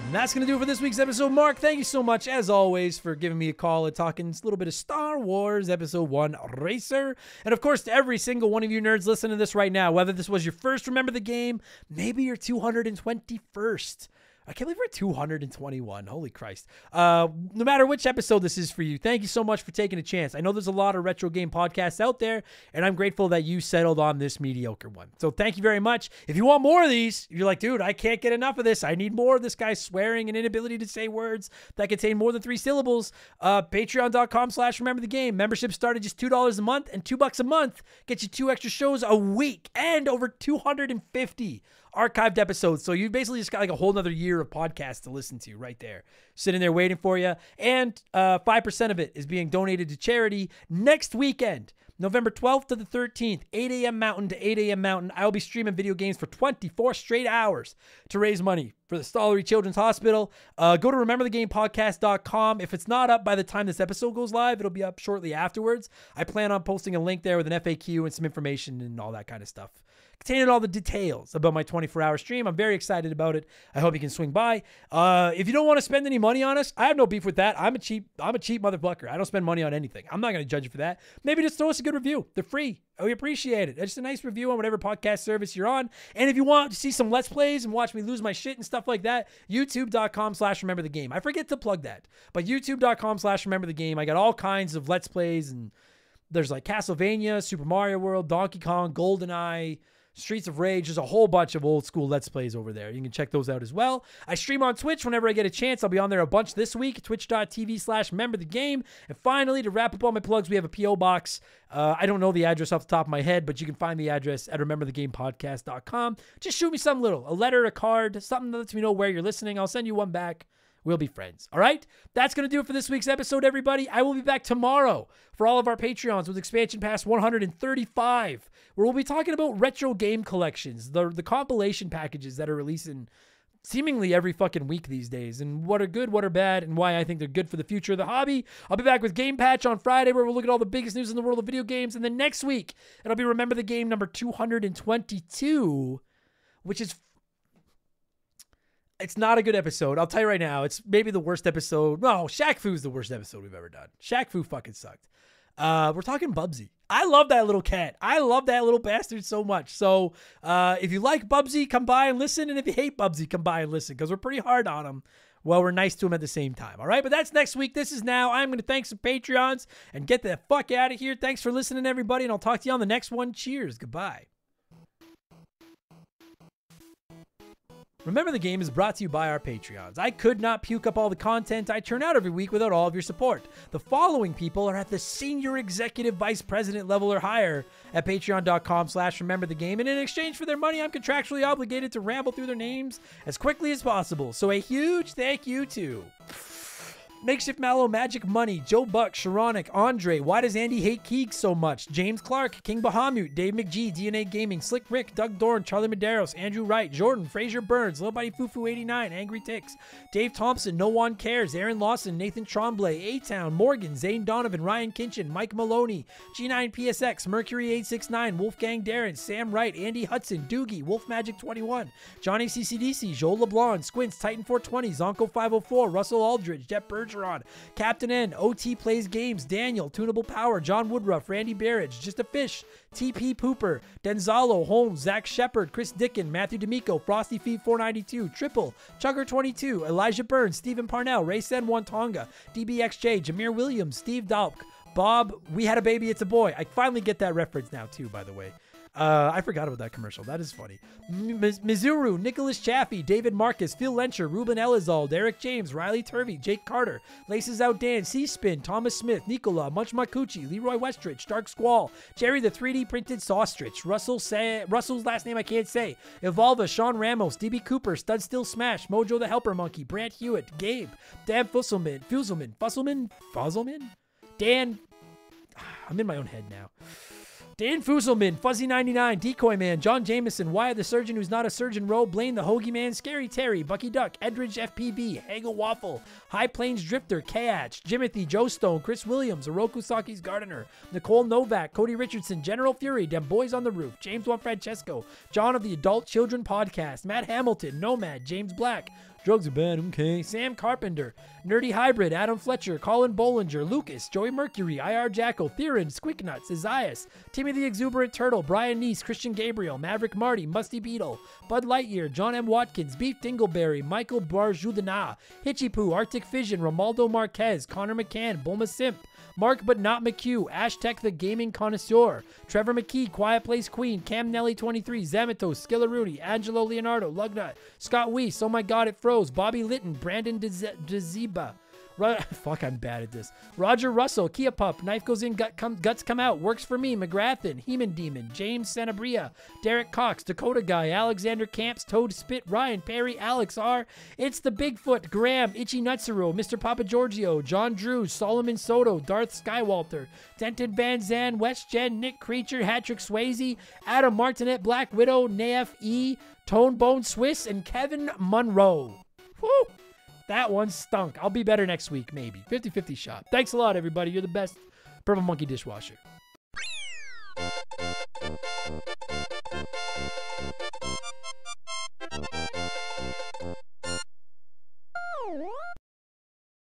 And that's going to do it for this week's episode. Mark, thank you so much, as always, for giving me a call and talking a little bit of Star Wars Episode 1 Racer. And, of course, to every single one of you nerds listening to this right now, whether this was your first Remember the Game, maybe your 221st. I can't believe we're 221. Holy Christ. No matter which episode this is for you, thank you so much for taking a chance. I know there's a lot of retro game podcasts out there, and I'm grateful that you settled on this mediocre one. So thank you very much. If you want more of these, if you're like, dude, I can't get enough of this. I need more of this guy swearing and inability to say words that contain more than 3 syllables. Patreon.com/rememberthegame. Membership start at just $2 a month, and $2 a month gets you 2 extra shows a week and over 250 archived episodes. So you basically just got like a whole nother year of podcasts to listen to right there, sitting there waiting for you. And 5% of it is being donated to charity next weekend. November 12th to the 13th, 8 a.m. Mountain to 8 a.m. Mountain. I will be streaming video games for 24 straight hours to raise money for the Stollery Children's Hospital. Go to rememberthegamepodcast.com. If it's not up by the time this episode goes live, it'll be up shortly afterwards. I plan on posting a link there with an FAQ and some information and all that kind of stuff, containing all the details about my 24-hour stream. I'm very excited about it. I hope you can swing by. If you don't want to spend any money on us, I have no beef with that. I'm a cheap motherfucker. I don't spend money on anything. I'm not going to judge you for that. Maybe just throw us a good review. They're free. We appreciate it. It's just a nice review on whatever podcast service you're on. And if you want to see some Let's Plays and watch me lose my shit and stuff like that, youtube.com/rememberthegame. I forget to plug that, but youtube.com/rememberthegame. I got all kinds of Let's Plays, and there's like Castlevania, Super Mario World, Donkey Kong, GoldenEye, Streets of Rage. There's a whole bunch of old school Let's Plays over there. You can check those out as well. I stream on Twitch whenever I get a chance. I'll be on there a bunch this week, twitch.tv/rememberthegame. And finally, to wrap up all my plugs, we have a P.O. box. I don't know the address off the top of my head, but you can find the address at rememberthegamepodcast.com. Just shoot me something little, a letter, a card, something that lets me know where you're listening. I'll send you one back. We'll be friends. All right? That's going to do it for this week's episode, everybody. I will be back tomorrow for all of our Patreons with Expansion Pass 135, where we'll be talking about retro game collections, the compilation packages that are releasing seemingly every fucking week these days, and what are good, what are bad, and why I think they're good for the future of the hobby. I'll be back with Game Patch on Friday, where we'll look at all the biggest news in the world of video games. And then next week, it'll be Remember the Game number 222, which is... It's not a good episode. I'll tell you right now. It's maybe the worst episode. No, Shaq Fu's the worst episode we've ever done. Shaq Fu fucking sucked. We're talking Bubsy. I love that little cat. I love that little bastard so much. So if you like Bubsy, come by and listen. And if you hate Bubsy, come by and listen, because we're pretty hard on him. Well, we're nice to him at the same time. All right, but that's next week. This is now. I'm going to thank some Patreons and get the fuck out of here. Thanks for listening, everybody, and I'll talk to you on the next one. Cheers. Goodbye. Remember the Game is brought to you by our Patreons. I could not puke up all the content I churn out every week without all of your support. The following people are at the senior executive vice president level or higher at patreon.com/rememberthegame. And in exchange for their money, I'm contractually obligated to ramble through their names as quickly as possible. So a huge thank you to Makeshift Mallow, Magic Money, Joe Buck, Sharonic, Andre, Why Does Andy Hate Keeg So Much, James Clark, King Bahamut, Dave McGee, DNA Gaming, Slick Rick, Doug Dorn, Charlie Medeiros, Andrew Wright, Jordan, Fraser Burns, Lil Buddy Fufu 89, Angry Ticks, Dave Thompson, No One Cares, Aaron Lawson, Nathan Tremblay, A-Town, Morgan, Zane Donovan, Ryan Kinchin, Mike Maloney, G9PSX, Mercury 869, Wolfgang Darren, Sam Wright, Andy Hudson, Doogie, Wolf Magic 21, Johnny CCDC, Joel LeBlanc, Squints, Titan 420, Zonko 504, Russell Aldridge, Jeff Bergeron, Captain N, OT Plays Games, Daniel, Tunable Power, John Woodruff, Randy Barrage, Just a Fish, TP Pooper, Denzalo, Holmes, Zach Shepard, Chris Dickin, Matthew D'Amico, Frosty Feet 492, Triple, Chugger 22, Elijah Burns, Stephen Parnell, Ray Sen Wantonga, DBXJ, Jameer Williams, Steve Dalk, Bob, We Had a Baby, It's a Boy. I finally get that reference now too, by the way. I forgot about that commercial. That is funny. Mizuru, Nicholas Chaffee, David Marcus, Phil Lencher, Ruben Elizalde, Derek James, Riley Turvey, Jake Carter, Laces Out Dan, C-Spin, Thomas Smith, Nicola, Munch Makuchi, Leroy Westrich, Dark Squall, Jerry the 3D Printed Saustrich, Russell's last name I can't say, Evolva, Sean Ramos, DB Cooper, Stud Still Smash, Mojo the Helper Monkey, Brant Hewitt, Gabe, Dan Fusselman, Dan, I'm in my own head now. Dan Fuselman, Fuzzy99, Decoy Man, John Jameson, Wyatt the Surgeon Who's Not a Surgeon Row, Blaine the Hoagie Man, Scary Terry, Bucky Duck, Edridge FPB, Hagel Waffle, High Plains Drifter, Kayach, Jimothy, Joe Stone, Chris Williams, Oroku Saki's Gardener, Nicole Novak, Cody Richardson, General Fury, Dem Boys on the Roof, James Juan Francesco, John of the Adult Children Podcast, Matt Hamilton, Nomad, James Black, Drugs are bad, okay. Sam Carpenter, Nerdy Hybrid, Adam Fletcher, Colin Bollinger, Lucas, Joey Mercury, IR Jackal, Theron, Squeaknuts, Isaias, Timmy the Exuberant Turtle, Brian Neese, Christian Gabriel, Maverick Marty, Musty Beetle, Bud Lightyear, John M. Watkins, Beef Dingleberry, Michael Barjudana, Hitchy Poo, Arctic Fission, Romaldo Marquez, Connor McCann, Bulma Simp, Mark but not McHugh, Ashtech the Gaming Connoisseur, Trevor McKee, Quiet Place Queen, Cam Nelly 23, Zamatos, Skillaroonie, Angelo Leonardo, Lugnut, Scott Weiss, Oh My God It Froze, Bobby Litton, Brandon DeZiba, Fuck, I'm bad at this. Roger Russell, Kia Pup, Knife Goes In, Guts Come Out, Works For Me, McGrathen, Heman Demon, James Sanabria, Derek Cox, Dakota Guy, Alexander Camps, Toad Spit, Ryan Perry, Alex R, It's the Bigfoot, Graham, Itchy Nutsuro, Mr. Papa Giorgio, John Drew, Solomon Soto, Darth Skywalter, Denton Van Zan, West Jen, Nick Creature, Hatrick Swayze, Adam Martinet, Black Widow, Naef E, Tone Bone Swiss, and Kevin Monroe. Woo! That one stunk. I'll be better next week, maybe. 50-50 shot. Thanks a lot, everybody. You're the best. Purple Monkey Dishwasher.